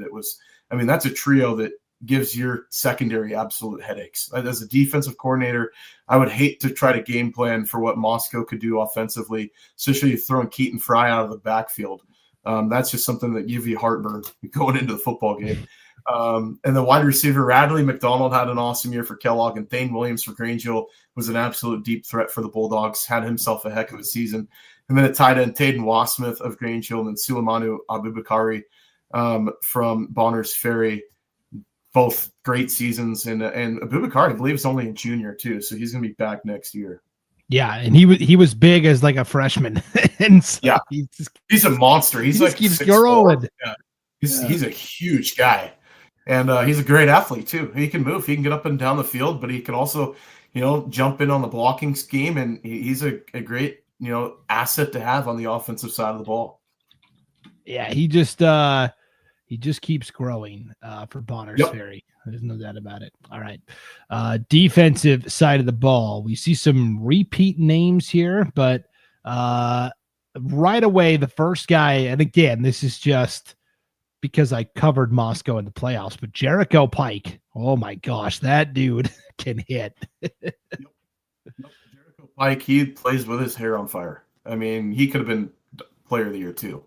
That's a trio that gives your secondary absolute headaches. As a defensive coordinator, I would hate to try to game plan for what Moscow could do offensively, especially throwing Keaton Fry out of the backfield. That's just something that gives you heartburn going into the football game. And the wide receiver, Radley McDonald, had an awesome year for Kellogg, and Thane Williams for Grangeville was an absolute deep threat for the Bulldogs, had himself a heck of a season. And then at tight end, Taden Wasmith of Grangeville and then Suleimanu Abubakari from Bonners Ferry, both great seasons. And Abubakari, I believe, is only a junior too, so he's going to be back next year. Yeah, and he was big as like a freshman. And so yeah, he's a monster. He's like keeps growing. Yeah. He's a huge guy. And he's a great athlete too. He can move. He can get up and down the field, but he can also, jump in on the blocking scheme. And he's a great, asset to have on the offensive side of the ball. Yeah, he just keeps growing for Bonners Ferry. There's no doubt about it. All right. Defensive side of the ball. We see some repeat names here, but right away, the first guy, and again, this is just because I covered Moscow in the playoffs, but Jericho Pike. Oh my gosh, that dude can hit. Jericho Pike, he plays with his hair on fire. I mean, he could have been player of the year too.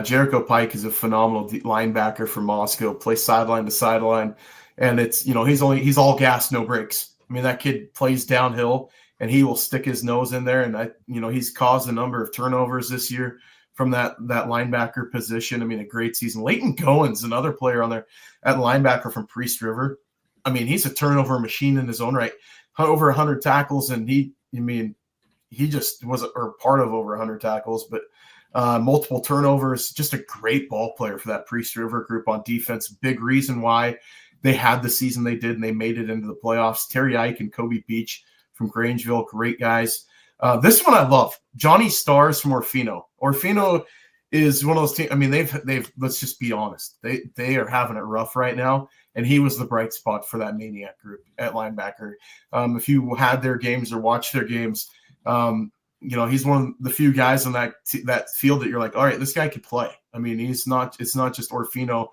Jericho Pike is a phenomenal linebacker for Moscow, plays sideline to sideline. And it's, he's all gas, no brakes. I mean, that kid plays downhill and he will stick his nose in there. And he's caused a number of turnovers this year from that linebacker position. I mean, a great season. Leighton Goins, another player on there at linebacker from Priest River. I mean, he's a turnover machine in his own right. Over 100 tackles, and he just was part of over 100 tackles, but multiple turnovers. Just a great ball player for that Priest River group on defense. Big reason why they had the season they did, and they made it into the playoffs. Terry Ike and Kobe Beach from Grangeville, great guys. This one I love. Johnny Stars from Orfino. Orfino is one of those teams. I mean, they've let's just be honest. They are having it rough right now, and he was the bright spot for that Maniac group at linebacker. If you had their games or watched their games, he's one of the few guys on that field that you're like, all right, this guy could play. I mean, it's not just Orfino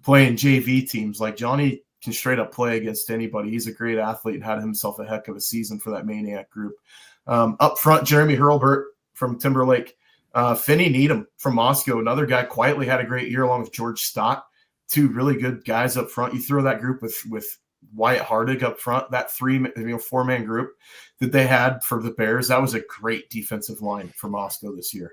playing JV teams. Like Johnny can straight up play against anybody. He's a great athlete and had himself a heck of a season for that Maniac group. Up front, Jeremy Hurlbert from Timberlake. Finney Needham from Moscow, another guy, quietly had a great year along with George Stott. Two really good guys up front. You throw that group with Wyatt Hardig up front, that four-man group that they had for the Bears, that was a great defensive line for Moscow this year.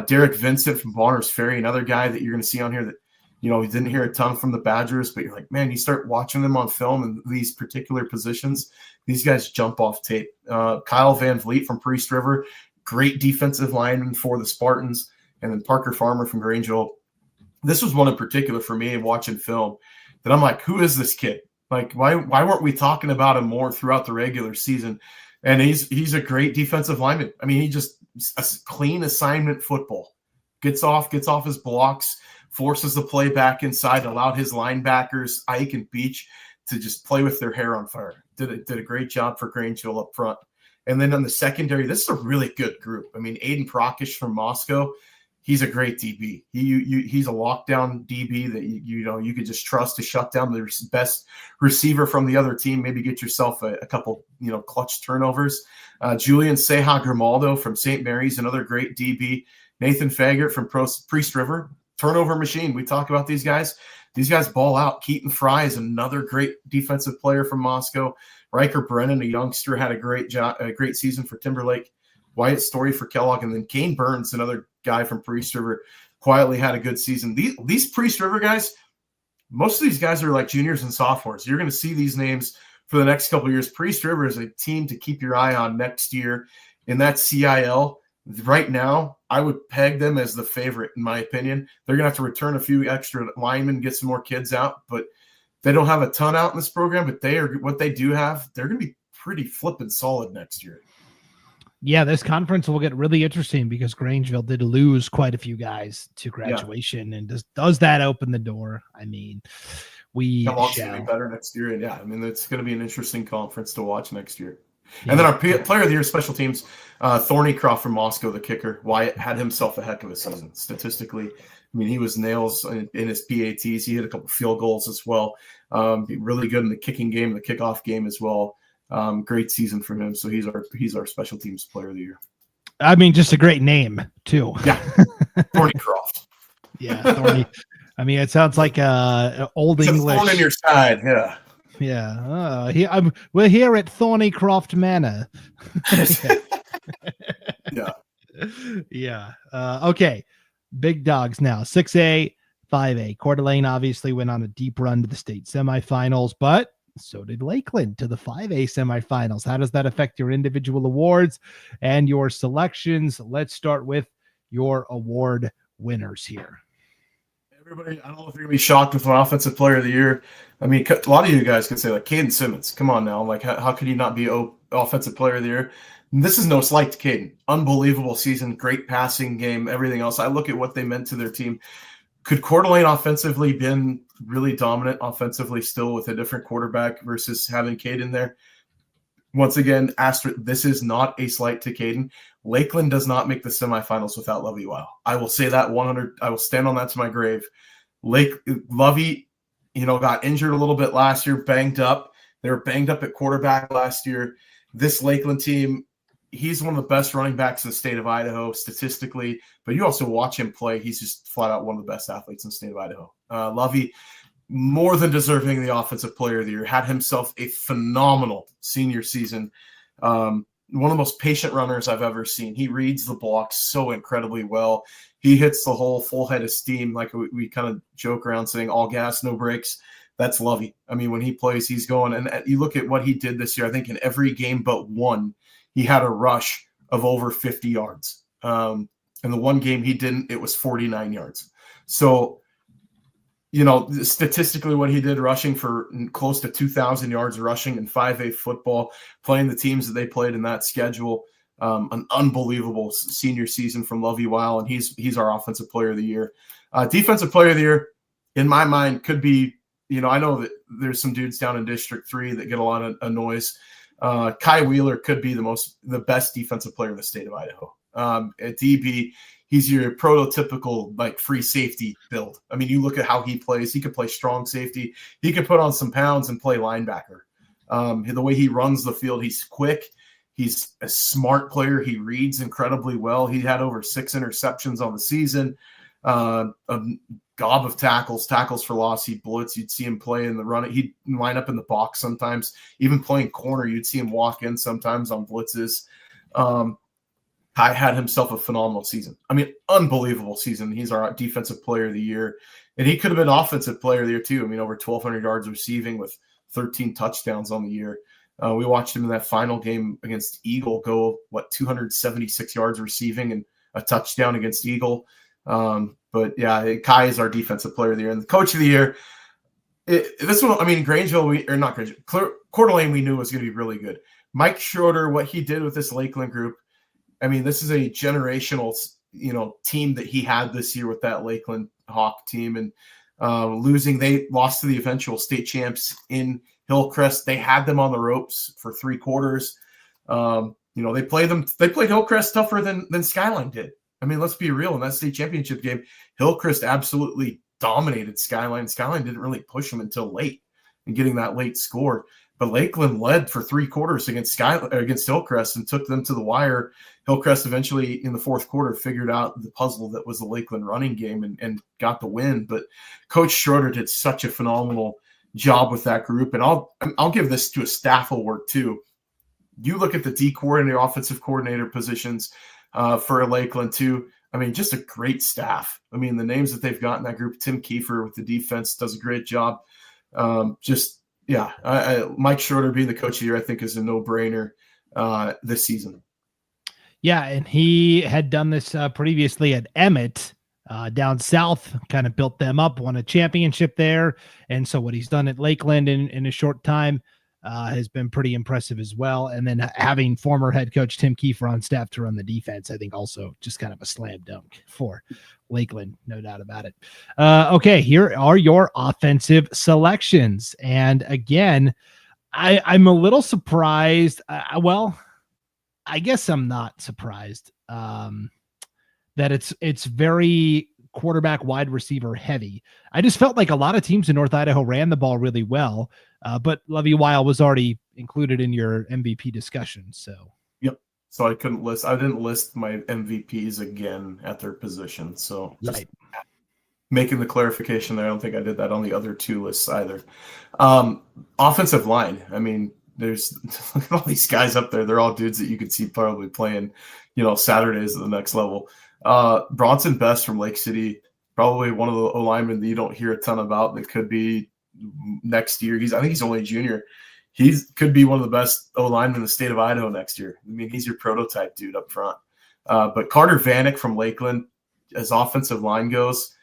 Derek Vincent from Bonners Ferry, another guy that you're going to see on here that You didn't hear a ton from the Badgers, but you're like, man, you start watching them on film and these particular positions, these guys jump off tape. Kyle Van Vliet from Priest River, great defensive lineman for the Spartans, and then Parker Farmer from Grangeville. This was one in particular for me watching film that I'm like, who is this kid? Like, why weren't we talking about him more throughout the regular season? And he's a great defensive lineman. I mean, he just a clean assignment football. Gets off his blocks, forces the play back inside, allowed his linebackers, Ike and Beach, to just play with their hair on fire. Did a great job for Grangeville up front. And then on the secondary, this is a really good group. I mean, Aiden Procish from Moscow, he's a great DB. He's a lockdown DB that you could just trust to shut down the best receiver from the other team. Maybe get yourself a couple clutch turnovers. Julian Seja Grimaldo from St. Mary's, another great DB. Nathan Fagert from Priest River, turnover machine. We talk about these guys. These guys ball out. Keaton Fry is another great defensive player from Moscow. Riker Brennan, a youngster, had a great season for Timberlake. Wyatt Story for Kellogg, and then Kane Burns, another guy from Priest River, quietly had a good season. These Priest River guys, most of these guys are like juniors and sophomores. You're going to see these names for the next couple of years. Priest River is a team to keep your eye on next year in that CIL. Right now, I would peg them as the favorite, in my opinion. They're going to have to return a few extra linemen, get some more kids out, but they don't have a ton out in this program, but what they do have, they're going to be pretty flippin' solid next year. Yeah, this conference will get really interesting because Grangeville did lose quite a few guys to graduation. And does that open the door? I mean, Kellogg's going to be better next year. And I mean, it's going to be an interesting conference to watch next year. And then our player of the year, special teams, Thornycroft from Moscow, the kicker. Wyatt had himself a heck of a season statistically. I mean, he was nails in his PATs. He hit a couple field goals as well. Really good in the kicking game, the kickoff game as well. Great season for him. So he's our special teams player of the year. I mean, just a great name too. Yeah, Thornycroft. Yeah, Thorny. I mean, it sounds like old it's English. Thorn in your side. Yeah. Yeah. We're here at Thornycroft Manor. Yeah. Yeah. Okay. Big dogs now. 6A, 5A. Coeur d'Alene obviously went on a deep run to the state semifinals, but so did Lakeland to the 5A semifinals. How does that affect your individual awards and your selections? Let's start with your award winners here. Everybody, I don't know if you're gonna be shocked with an offensive player of the year. I mean, a lot of you guys could say like Caden Simmons. Come on now, like how could he not be offensive player of the year? And this is no slight to Caden. Unbelievable season, great passing game, everything else. I look at what they meant to their team. Could Coeur d'Alene offensively been really dominant offensively still with a different quarterback versus having Caden there? Once again, this is not a slight to Caden. Lakeland does not make the semifinals without Lovey Weil. I will say that 100. I will stand on that to my grave. Lovey, got injured a little bit last year, banged up. They were banged up at quarterback last year. This Lakeland team, he's one of the best running backs in the state of Idaho statistically, but you also watch him play. He's just flat out one of the best athletes in the state of Idaho. Lovey, more than deserving the offensive player of the year, had himself a phenomenal senior season. One of the most patient runners I've ever seen. He reads the blocks so incredibly well. He hits the whole full head of steam, like we kind of joke around saying all gas, no brakes. That's Lovey. I mean, when he plays, he's going. And you look at what he did this year, I think in every game but one, he had a rush of over 50 yards. And the one game he didn't, it was 49 yards. So, statistically what he did rushing for close to 2,000 yards rushing in 5A football, playing the teams that they played in that schedule, an unbelievable senior season from Lovey Weil, and he's our offensive player of the year. Defensive player of the year, in my mind, could be, I know that there's some dudes down in District 3 that get a lot of noise. Kai Wheeler could be the best defensive player in the state of Idaho. At DB, he's your prototypical like free safety build. I mean, you look at how he plays. He could play strong safety. He could put on some pounds and play linebacker. The way he runs the field, he's quick. He's a smart player. He reads incredibly well. He had over 6 interceptions on the season. A gob of tackles for loss. He'd blitz. You'd see him play in the run. He'd line up in the box sometimes. Even playing corner, you'd see him walk in sometimes on blitzes. Kai had himself a phenomenal season. I mean, unbelievable season. He's our defensive player of the year, and he could have been offensive player of the year too. I mean, over 1,200 yards receiving with 13 touchdowns on the year. We watched him in that final game against Eagle go, 276 yards receiving and a touchdown against Eagle. But yeah, Kai is our defensive player of the year. And the coach of the year, this one, I mean, Coeur d'Alene we knew was going to be really good. Mike Schroeder, what he did with this Lakeland group, I mean, this is a generational, team that he had this year with that Lakeland Hawk team. And they lost to the eventual state champs in Hillcrest. They had them on the ropes for 3 quarters. They played Hillcrest tougher than Skyline did. I mean, let's be real. In that state championship game, Hillcrest absolutely dominated Skyline. Skyline didn't really push them until late and getting that late score. But Lakeland led for 3 quarters against Hillcrest and took them to the wire. Hillcrest eventually in the 4th quarter figured out the puzzle that was the Lakeland running game and got the win. But Coach Schroeder did such a phenomenal job with that group. And I'll give this to a staff award too. You look at the D coordinator, offensive coordinator positions for Lakeland too. I mean, just a great staff. I mean, the names that they've got in that group, Tim Kiefer with the defense does a great job. Mike Schroeder being the coach of the year, I think is a no-brainer this season. Yeah, and he had done this previously at Emmett down south, kind of built them up, won a championship there. And so what he's done at Lakeland in a short time has been pretty impressive as well. And then having former head coach Tim Kiefer on staff to run the defense, I think also just kind of a slam dunk for Lakeland, no doubt about it. Okay, here are your offensive selections. And again, I'm a little surprised. I guess I'm not surprised that it's very quarterback wide receiver heavy. I just felt like a lot of teams in North Idaho ran the ball really well, but Lovie Weil was already included in your MVP discussion. So yep. So I didn't list my MVPs again at their position. So just making the clarification there. I don't think I did that on the other 2 lists either. Offensive line. I mean, there's all these guys up there. They're all dudes that you could see probably playing, Saturdays at the next level. Bronson Best from Lake City, probably one of the O-linemen that you don't hear a ton about that could be next year. I think he's only a junior. He could be one of the best O-linemen in the state of Idaho next year. I mean, he's your prototype dude up front. But Carter Vanek from Lakeland, as offensive line goes,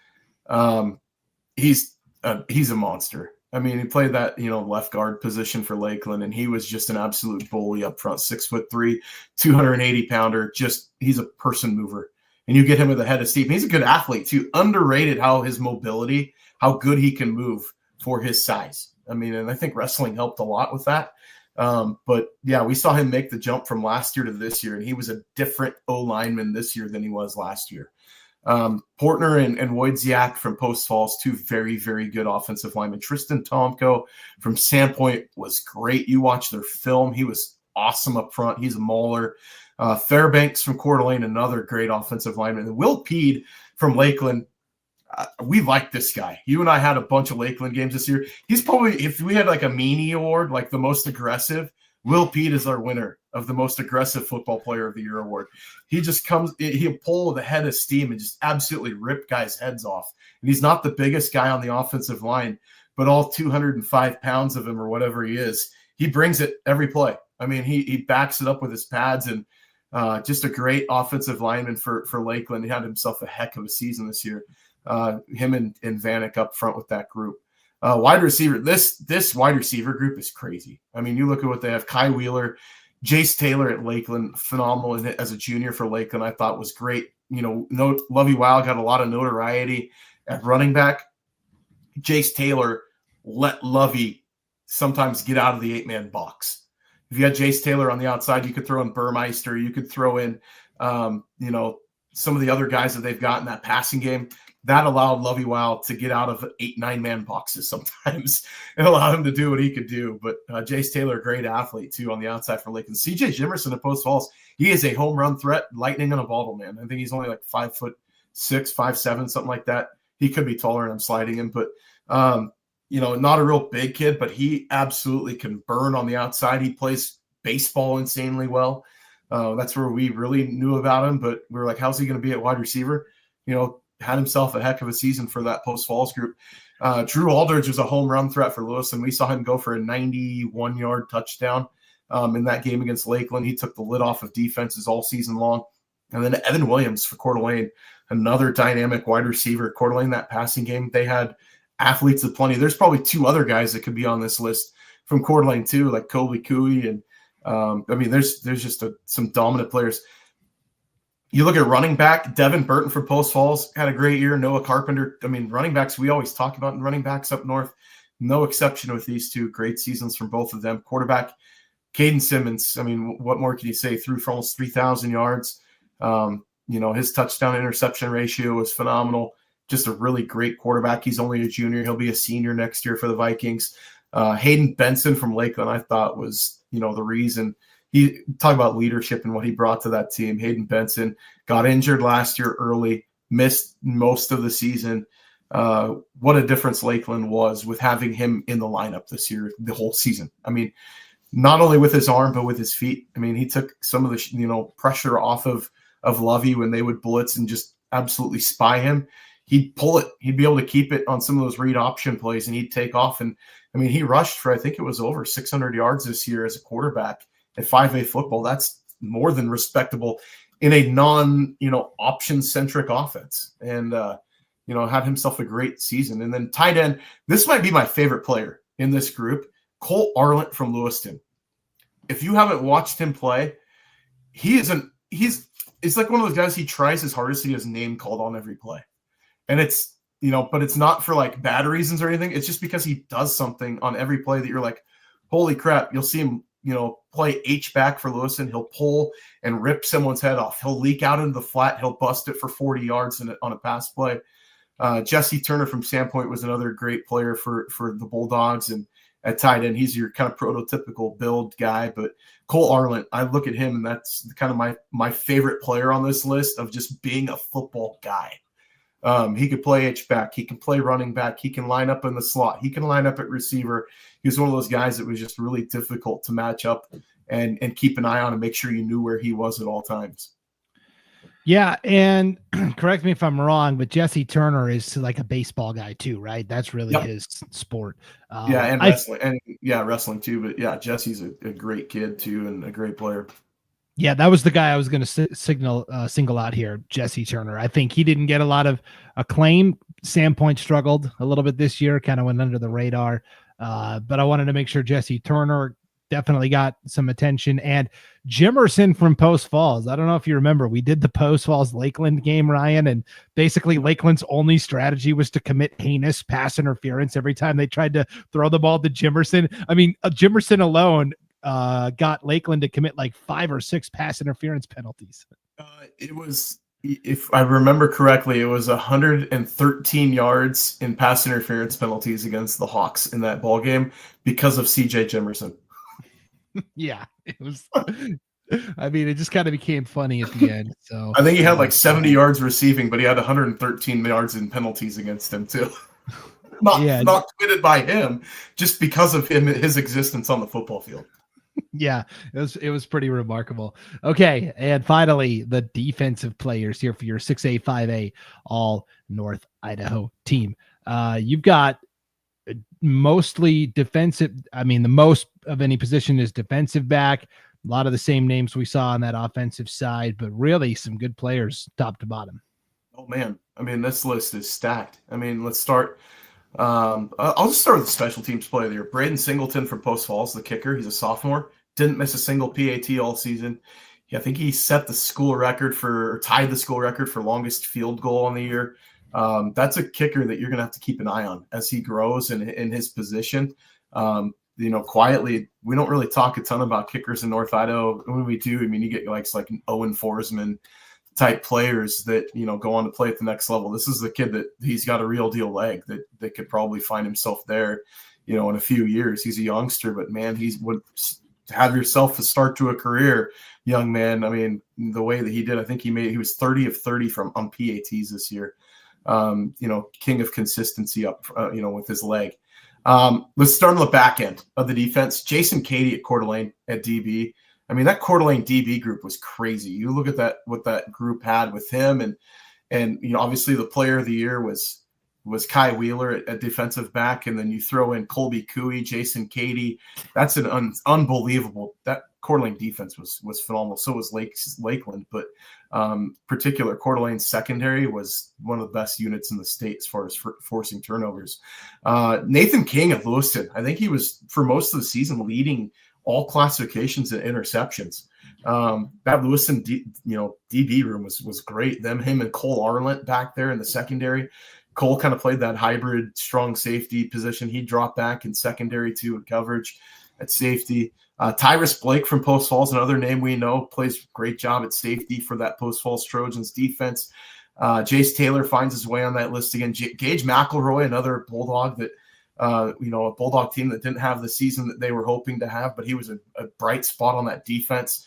he's a monster. I mean, he played that, left guard position for Lakeland, and he was just an absolute bully up front, 6'3", 280-pounder. He's a person mover. And you get him with the head of steam. He's a good athlete too. Underrated how his mobility, how good he can move for his size. I mean, and I think wrestling helped a lot with that. But yeah, we saw him make the jump from last year to this year, and he was a different O-lineman this year than he was last year. Portner and Wojciak from Post Falls, 2 very, very good offensive linemen. Tristan Tomko from Sandpoint was great. You watch their film. He was awesome up front. He's a mauler. Fairbanks from Coeur d'Alene, another great offensive lineman. And Will Peed from Lakeland, we like this guy. You and I had a bunch of Lakeland games this year. He's probably, if we had like a meanie award, like the most aggressive, Will Peed is our winner of the most aggressive football player of the year award. He just he'll pull with a head of steam and just absolutely rip guys' heads off. And he's not the biggest guy on the offensive line, but all 205 pounds of him or whatever he is, he brings it every play. I mean, he backs it up with his pads, and just a great offensive lineman for Lakeland. He had himself a heck of a season this year. Him and Vanek up front with that group. Wide receiver, this wide receiver group is crazy. I mean, you look at what they have. Kai Wheeler, Jace Taylor at Lakeland, phenomenal as a junior for Lakeland. I thought was great. Lovie Weil got a lot of notoriety at running back. Jace Taylor let Lovie sometimes get out of the 8-man box. If you had Jace Taylor on the outside, you could throw in Burmeister. You could throw in, some of the other guys that they've got in that passing game. That allowed Lovie Weil to get out of 8-9-man boxes sometimes and allow him to do what he could do. But Jace Taylor, great athlete too on the outside for Lakeland. CJ Jimerson at Post Falls, he is a home run threat, lightning in a bottle, man. I think he's only like 5'6", 5'7", something like that. He could be taller, and I'm sliding him, but not a real big kid, but he absolutely can burn on the outside. He plays baseball insanely well. That's where we really knew about him, but we were like, how's he going to be at wide receiver? Had himself a heck of a season for that post-falls group. Drew Aldridge was a home run threat for Lewis, and we saw him go for a 91-yard touchdown in that game against Lakeland. He took the lid off of defenses all season long. And then Evan Williams for Coeur d'Alene, another dynamic wide receiver. Coeur d'Alene, that passing game, they had athletes of plenty. There's probably 2 other guys that could be on this list from Coeur d'Alene too, like Colby Cooey. And there's just some dominant players. You look at running back, Devin Burton from Post Falls had a great year. Noah Carpenter. Running backs, we always talk about running backs up north. No exception with these 2. Great seasons from both of them. Quarterback, Caden Simmons. What more can you say? Threw for almost 3,000 yards. His touchdown interception ratio was phenomenal. Just a really great quarterback. He's only a junior. He'll be a senior next year for the Vikings. Hayden Benson from Lakeland, I thought was, the reason. He talk about leadership and what he brought to that team. Hayden Benson got injured last year early, missed most of the season. What a difference Lakeland was with having him in the lineup this year, the whole season. Not only with his arm, but with his feet. He took some of the, pressure off of Lovey when they would blitz and just absolutely spy him. He'd pull it. He'd be able to keep it on some of those read option plays, and he'd take off. And he rushed for, I think it was over 600 yards this year as a quarterback at 5A football. That's more than respectable in a option-centric offense. And, had himself a great season. And then tight end, this might be my favorite player in this group, Cole Arlant from Lewiston. If you haven't watched him play, it's like one of those guys, he tries his hardest to get his name called on every play. And it's, but it's not for like bad reasons or anything. It's just because he does something on every play that you're like, holy crap. You'll see him, play H-back for Lewiston. He'll pull and rip someone's head off. He'll leak out into the flat. He'll bust it for 40 yards on a pass play. Jesse Turner from Sandpoint was another great player for the Bulldogs. And at tight end, he's your kind of prototypical build guy. But Cole Arlant, I look at him, and that's kind of my favorite player on this list of just being a football guy. He could play H-back. He can play running back. He can line up in the slot. He can line up at receiver. He was one of those guys that was just really difficult to match up and keep an eye on and make sure you knew where he was at all times. Yeah, and correct me if I'm wrong, but Jesse Turner is like a baseball guy too, right? That's really his sport. And wrestling, wrestling too. But yeah, Jesse's a great kid too, and a great player. Yeah, that was the guy I was going to single out here, Jesse Turner. I think he didn't get a lot of acclaim. Sandpoint struggled a little bit this year, kind of went under the radar. But I wanted to make sure Jesse Turner definitely got some attention. And Jimerson from Post Falls. I don't know if you remember, we did the Post Falls Lakeland game, Ryan, and basically Lakeland's only strategy was to commit heinous pass interference every time they tried to throw the ball to Jimerson. Jimerson alone got Lakeland to commit like 5 or 6 pass interference penalties. It was, if I remember correctly, it was 113 yards in pass interference penalties against the Hawks in that ball game because of CJ Jimerson. Yeah, it was. It just kind of became funny at the end. So I think he had like 70 yards receiving, but he had 113 yards in penalties against him too. Not committed by him, just because of his existence on the football field. Yeah, it was pretty remarkable. Okay, and finally, the defensive players here for your 6A, 5A, all North Idaho team. You've got mostly defensive. The most of any position is defensive back. A lot of the same names we saw on that offensive side, but really some good players top to bottom. Oh man, this list is stacked. Let's start. I'll just start with the special teams player of the year. Braden Singleton from Post Falls, the kicker. He's a sophomore. Didn't miss a single PAT all season. I think he set the school record tied the school record for longest field goal on the year. That's a kicker that you're going to have to keep an eye on as he grows in his position. Quietly, we don't really talk a ton about kickers in North Idaho. When we do, you get like Owen Forsman type players that, go on to play at the next level. This is the kid that he's got a real deal leg that could probably find himself there, in a few years. He's a youngster, but man, would have yourself a start to a career, young man. The way that he did, I think he was 30 of 30 on PATs this year. King of consistency up, with his leg. Let's start on the back end of the defense. Jason Cady at Coeur d'Alene at DB. I mean, that Coeur d'Alene DB group was crazy. You look at what that group had with him, and obviously the player of the year was Kai Wheeler at defensive back, and then you throw in Colby Cooey, Jason Cady. That's an unbelievable. That Coeur d'Alene defense was phenomenal. So was Lakeland, but particular Coeur d'Alene's secondary was one of the best units in the state as far as forcing turnovers. Nathan King of Lewiston, I think he was for most of the season leading all classifications and interceptions. That Lewiston DB room was great. Him and Cole Arlent back there in the secondary. Cole kind of played that hybrid strong safety position. He dropped back in secondary too in coverage at safety. Tyrus Blake from Post Falls, another name we know, plays a great job at safety for that Post Falls Trojans defense. Jace Taylor finds his way on that list again. Gage McElroy, another Bulldog that a Bulldog team that didn't have the season that they were hoping to have, but he was a bright spot on that defense.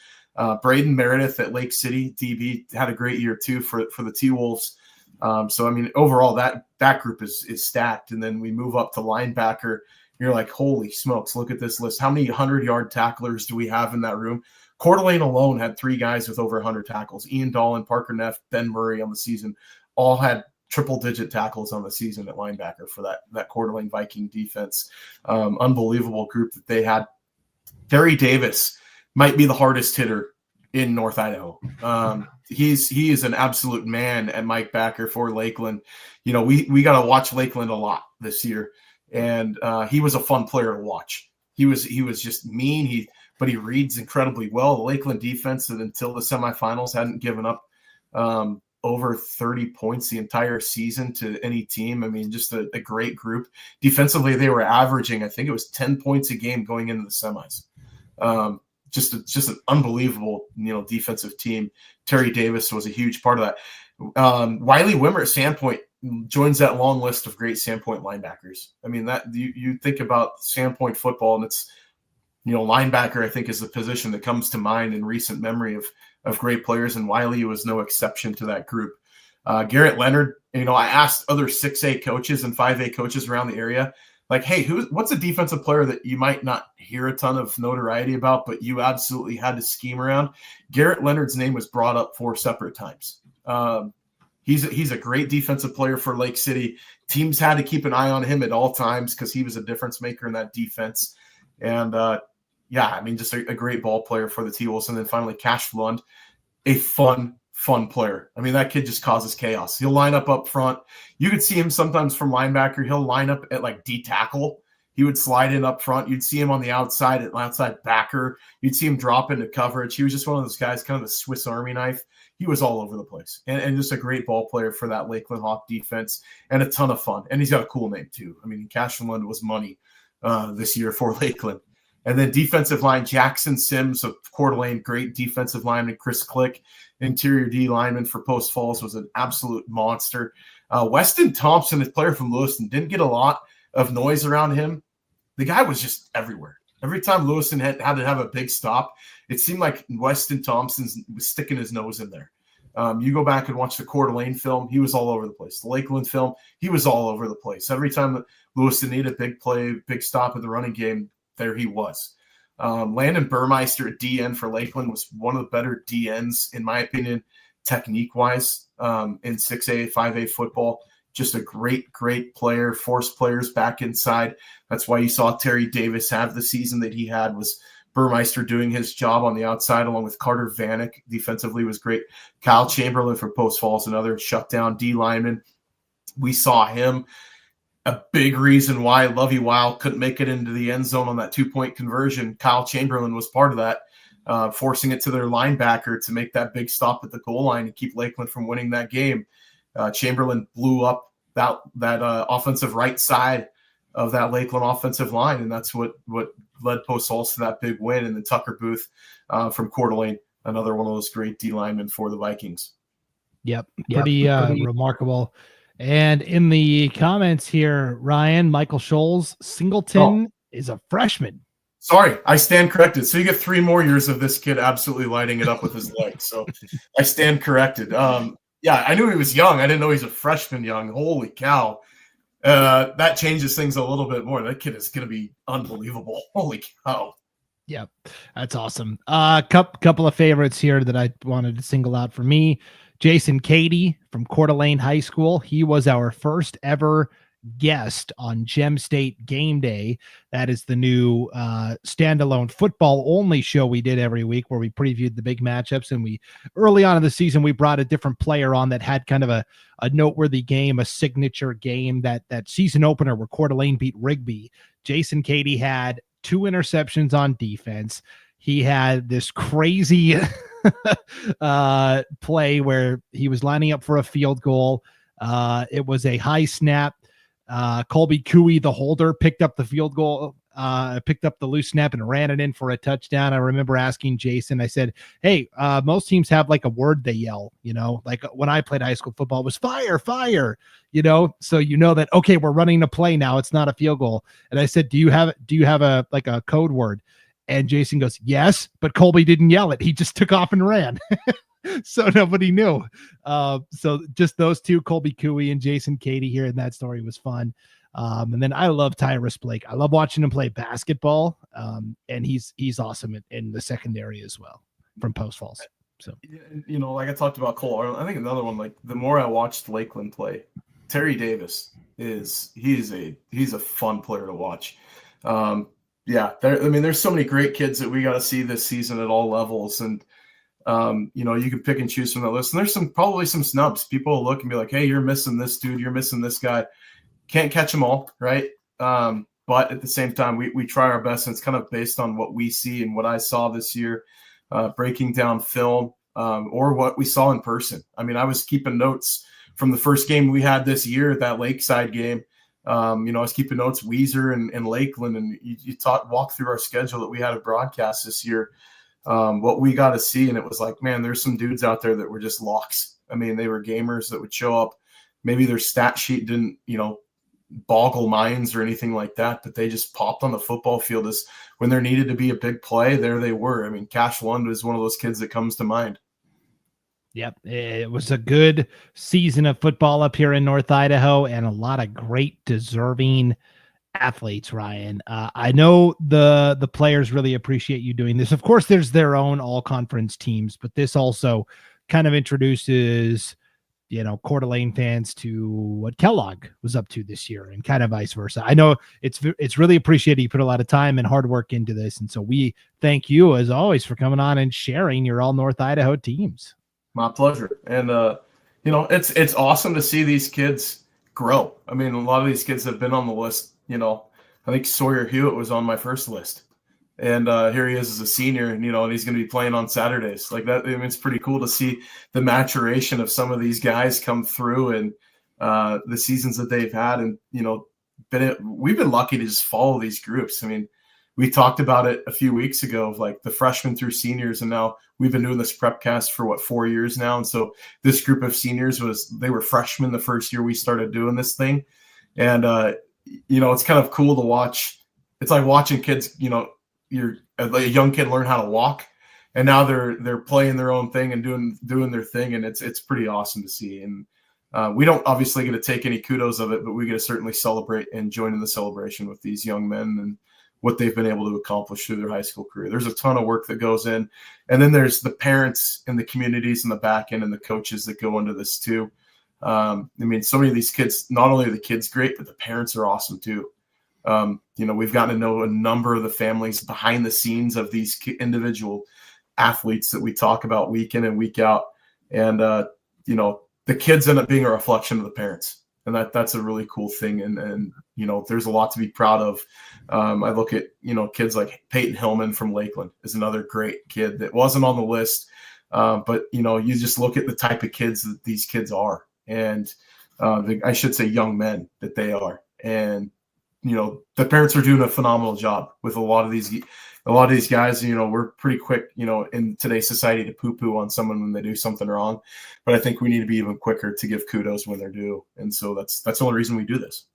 Braden Meredith at Lake City DB had a great year too for the T-Wolves. So, I mean, overall, that group is stacked. And then we move up to linebacker. You're like, holy smokes, look at this list. How many 100-yard tacklers do we have in that room? Coeur d'Alene alone had 3 guys with over 100 tackles. Ian Dolan, Parker Neff, Ben Murray on the season all had triple-digit tackles on the season at linebacker for that Coeur d'Alene Viking defense. Unbelievable group that they had. Terry Davis might be the hardest hitter in North Idaho. He is an absolute man at Mike Backer for Lakeland. We got to watch Lakeland a lot this year, and he was a fun player to watch. He was just mean. But he reads incredibly well. The Lakeland defense, that until the semifinals hadn't given up over 30 points the entire season to any team. I mean, just a great group. Defensively, they were averaging, I think it was 10 points a game going into the semis. Just an unbelievable, defensive team. Terry Davis was a huge part of that. Wiley Wimmer at Sandpoint joins that long list of great Sandpoint linebackers. I mean, that you think about Sandpoint football, and it's, linebacker, I think, is the position that comes to mind in recent memory of great players, and Wiley was no exception to that group. Garrett Leonard, I asked other 6A coaches and 5A coaches around the area, like, hey, what's a defensive player that you might not hear a ton of notoriety about, but you absolutely had to scheme around? Garrett Leonard's name was brought up 4 separate times. He's a great defensive player for Lake City. Teams had to keep an eye on him at all times because he was a difference maker in that defense. And just a great ball player for the T-Wolves. And then finally, Cash Lund, a fun player. I mean, that kid just causes chaos. He'll line up front. You could see him sometimes from linebacker. He'll line up at like D tackle. He would slide in up front. You'd see him on the outside at outside backer. You'd see him drop into coverage. He was just one of those guys, kind of a Swiss Army knife. He was all over the place, and just a great ball player for that Lakeland Hawk defense, and a ton of fun. And he's got a cool name too. I mean, Cash Lund was money this year for Lakeland. And then defensive line, Jackson Sims of Coeur d'Alene, great defensive lineman. Chris Click, interior D lineman for Post Falls, was an absolute monster. Weston Thompson, a player from Lewiston, didn't get a lot of noise around him. The guy was just everywhere. Every time Lewiston had to have a big stop, it seemed like Weston Thompson was sticking his nose in there. You go back and watch the Coeur d'Alene film, he was all over the place. The Lakeland film, he was all over the place. Every time that Lewiston needed a big play, big stop in the running game, there he was. Landon Burmeister at DN for Lakeland was one of the better DNs, in my opinion, technique-wise, in 6A, 5A football. Just a great player, forced players back inside. That's why you saw Terry Davis have the season that he had, was Burmeister doing his job on the outside along with Carter Vanek. Defensively was great. Kyle Chamberlain for Post Falls, another shutdown D lineman. We saw him. A big reason why Lovey Wild couldn't make it into the end zone on that 2-point conversion. Kyle Chamberlain was part of that, forcing it to their linebacker to make that big stop at the goal line and keep Lakeland from winning that game. Chamberlain blew up that offensive right side of that Lakeland offensive line, and that's what led Post Falls to that big win. And then Tucker Booth from Coeur d'Alene, another one of those great D linemen for the Vikings. Yep. Pretty remarkable. And in the comments here, Ryan, Michael Scholes, Singleton is a freshman. Sorry, I stand corrected. So you get 3 more years of this kid absolutely lighting it up with his legs. So I stand corrected. I knew he was young. I didn't know he's a freshman young. Holy cow. That changes things a little bit more. That kid is going to be unbelievable. Holy cow. Yep, that's awesome. Couple of favorites here that I wanted to single out for me. Jason Cady from Coeur d'Alene High School. He was our first ever guest on Gem State Game Day. That is the new standalone football only show we did every week where we previewed the big matchups. And we early on in the season, we brought a different player on that had kind of a noteworthy game, a signature game, that season opener where Coeur d'Alene beat Rigby. Jason Cady had 2 interceptions on defense. He had this crazy play where he was lining up for a field goal. It was a high snap. Colby Cooey, the holder, picked up the field goal, picked up the loose snap and ran it in for a touchdown. I remember asking Jason, I said, hey, most teams have like a word they yell, like when I played high school football, it was fire, fire, so that, okay, we're running a play now. It's not a field goal. And I said, do you have a code word? And Jason goes, yes, but Colby didn't yell it. He just took off and ran. So nobody knew. So just those two, Colby Cooey and Jason Cady here in that story was fun. And then I love Tyrus Blake. I love watching him play basketball. And he's awesome in the secondary as well from Post Falls. So, like I talked about Cole Arlen, I think another one, like the more I watched Lakeland play, Terry Davis he's a fun player to watch. There's so many great kids that we got to see this season at all levels. And, you can pick and choose from that list. And there's probably some snubs. People will look and be like, hey, you're missing this dude. You're missing this guy. Can't catch them all, right? But at the same time, we try our best, and it's kind of based on what we see and what I saw this year, breaking down film or what we saw in person. I mean, I was keeping notes from the first game we had this year, that Lakeside game. I was keeping notes, Weezer and Lakeland, and you walk through our schedule that we had a broadcast this year, what we got to see. And it was like, man, there's some dudes out there that were just locks. I mean, they were gamers that would show up. Maybe their stat sheet didn't, boggle minds or anything like that, but they just popped on the football field as when there needed to be a big play. There they were. I mean, Cash Lund is one of those kids that comes to mind. Yep. It was a good season of football up here in North Idaho and a lot of great deserving athletes, Ryan. I know the players really appreciate you doing this. Of course, there's their own all conference teams, but this also kind of introduces, Coeur d'Alene fans to what Kellogg was up to this year and kind of vice versa. I know it's really appreciated. You put a lot of time and hard work into this. And so we thank you as always for coming on and sharing your all North Idaho teams. My pleasure. And, it's awesome to see these kids grow. I mean, a lot of these kids have been on the list. I think Sawyer Hewitt was on my first list. And here he is as a senior, and he's going to be playing on Saturdays like that. I mean, it's pretty cool to see the maturation of some of these guys come through and the seasons that they've had. And, we've been lucky to just follow these groups. I mean, we talked about it a few weeks ago of like the freshmen through seniors. And now we've been doing this Prepcast for 4 years now. And so this group of seniors they were freshmen the first year we started doing this thing. And, it's kind of cool to watch. It's like watching kids, you're a young kid learn how to walk, and now they're playing their own thing and doing their thing. And it's pretty awesome to see. And we don't obviously get to take any kudos of it, but we get to certainly celebrate and join in the celebration with these young men and what they've been able to accomplish through their high school career. There's a ton of work that goes in. And then there's the parents and the communities in the back end and the coaches that go into this too. So many of these kids, not only are the kids great, but the parents are awesome too. We've gotten to know a number of the families behind the scenes of these individual athletes that we talk about week in and week out. And, the kids end up being a reflection of the parents. And that's a really cool thing. And there's a lot to be proud of. I look at, kids like Peyton Hillman from Lakeland is another great kid that wasn't on the list. But, you just look at the type of kids that these kids are. And I should say young men that they are. And, the parents are doing a phenomenal job with a lot of these guys. We're pretty quick, in today's society to poo-poo on someone when they do something wrong. But I think we need to be even quicker to give kudos when they're due. And so that's the only reason we do this.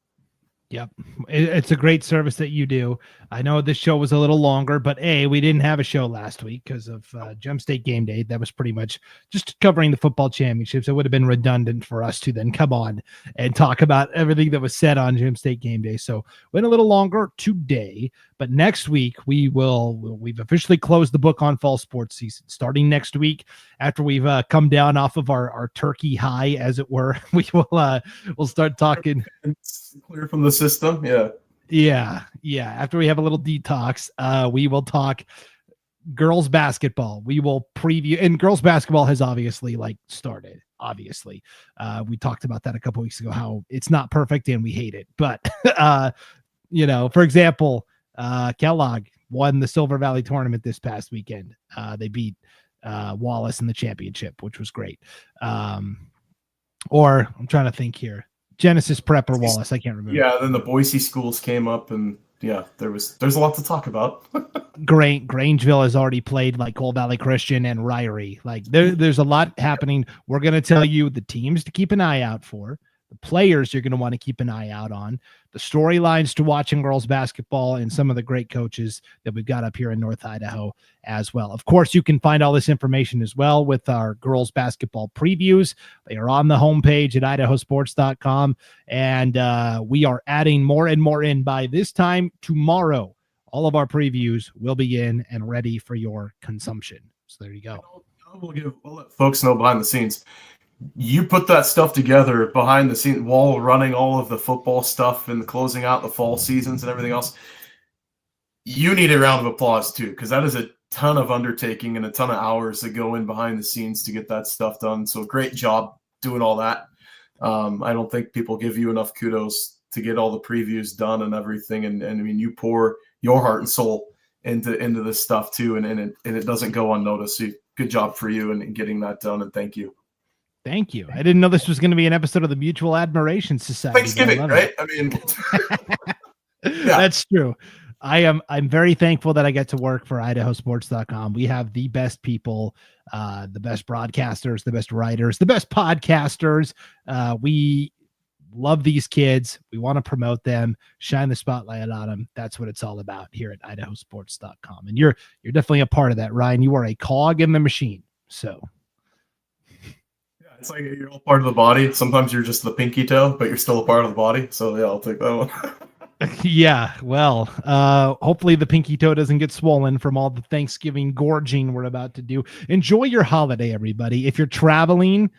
Yep. It's a great service that you do. I know this show was a little longer, but we didn't have a show last week because of Gem State Game Day. That was pretty much just covering the football championships. It would have been redundant for us to then come on and talk about everything that was said on Gem State Game Day. So went a little longer today, But next week we've officially closed the book on fall sports season. Starting next week, after we've come down off of our turkey high, as it were, we'll start talking. It's clear from the system. Yeah. After we have a little detox, we will talk girls basketball. We will preview, and girls basketball has obviously started. Obviously, we talked about that a couple weeks ago, how it's not perfect and we hate it. But for example, Kellogg won the Silver Valley tournament this past weekend. They beat Wallace in the championship, which was great. Or I'm trying to think here. Genesis Prep or Wallace, I can't remember. Yeah, then the Boise schools came up, and there's a lot to talk about. Grangeville has already played Coal Valley Christian and Ryrie. There's a lot happening. We're going to tell you the teams to keep an eye out for, the players you're going to want to keep an eye out on, the storylines to watch in girls basketball, and some of the great coaches that we've got up here in North Idaho as well. Of course, you can find all this information as well with our girls basketball previews. They are on the homepage at IdahoSports.com, and we are adding more and more in. By this time tomorrow, all of our previews will be in and ready for your consumption. So there you go. We'll let folks know behind the scenes. You put that stuff together behind the scenes while running all of the football stuff and closing out the fall seasons and everything else. You need a round of applause too, because that is a ton of undertaking and a ton of hours that go in behind the scenes to get that stuff done. So great job doing all that. I don't think people give you enough kudos to get all the previews done and everything. And I mean, you pour your heart and soul into this stuff too, and it doesn't go unnoticed. So good job for you in getting that done, and thank you. Thank you. I didn't know this was going to be an episode of the Mutual Admiration Society. Thanksgiving, right? I mean, That's true. I'm very thankful that I get to work for IdahoSports.com. We have the best people, the best broadcasters, the best writers, the best podcasters. We love these kids. We want to promote them, shine the spotlight on them. That's what it's all about here at IdahoSports.com. And you're definitely a part of that, Ryan. You are a cog in the machine. So. It's like you're all part of the body. Sometimes you're just the pinky toe, but you're still a part of the body. So yeah, I'll take that one. Yeah, well, hopefully the pinky toe doesn't get swollen from all the Thanksgiving gorging we're about to do. Enjoy your holiday, everybody. If you're traveling,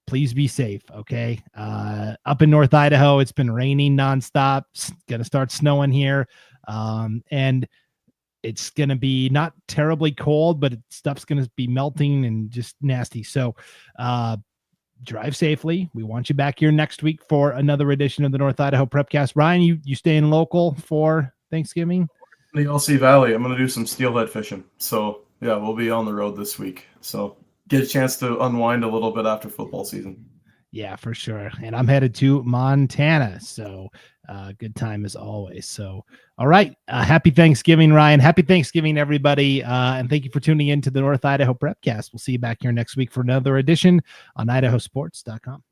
please be safe, okay? Up in North Idaho, it's been raining nonstop. It's going to start snowing here. And it's going to be not terribly cold, but stuff's going to be melting and just nasty. So, drive safely. We want you back here next week for another edition of the North Idaho Prepcast. Ryan, you staying local for Thanksgiving? The LC Valley. I'm going to do some steelhead fishing. So, yeah, we'll be on the road this week. So, get a chance to unwind a little bit after football season. Yeah, for sure. And I'm headed to Montana. So, good time as always. So, all right. Happy Thanksgiving, Ryan. Happy Thanksgiving, everybody. And thank you for tuning in to the North Idaho Prepcast. We'll see you back here next week for another edition on IdahoSports.com.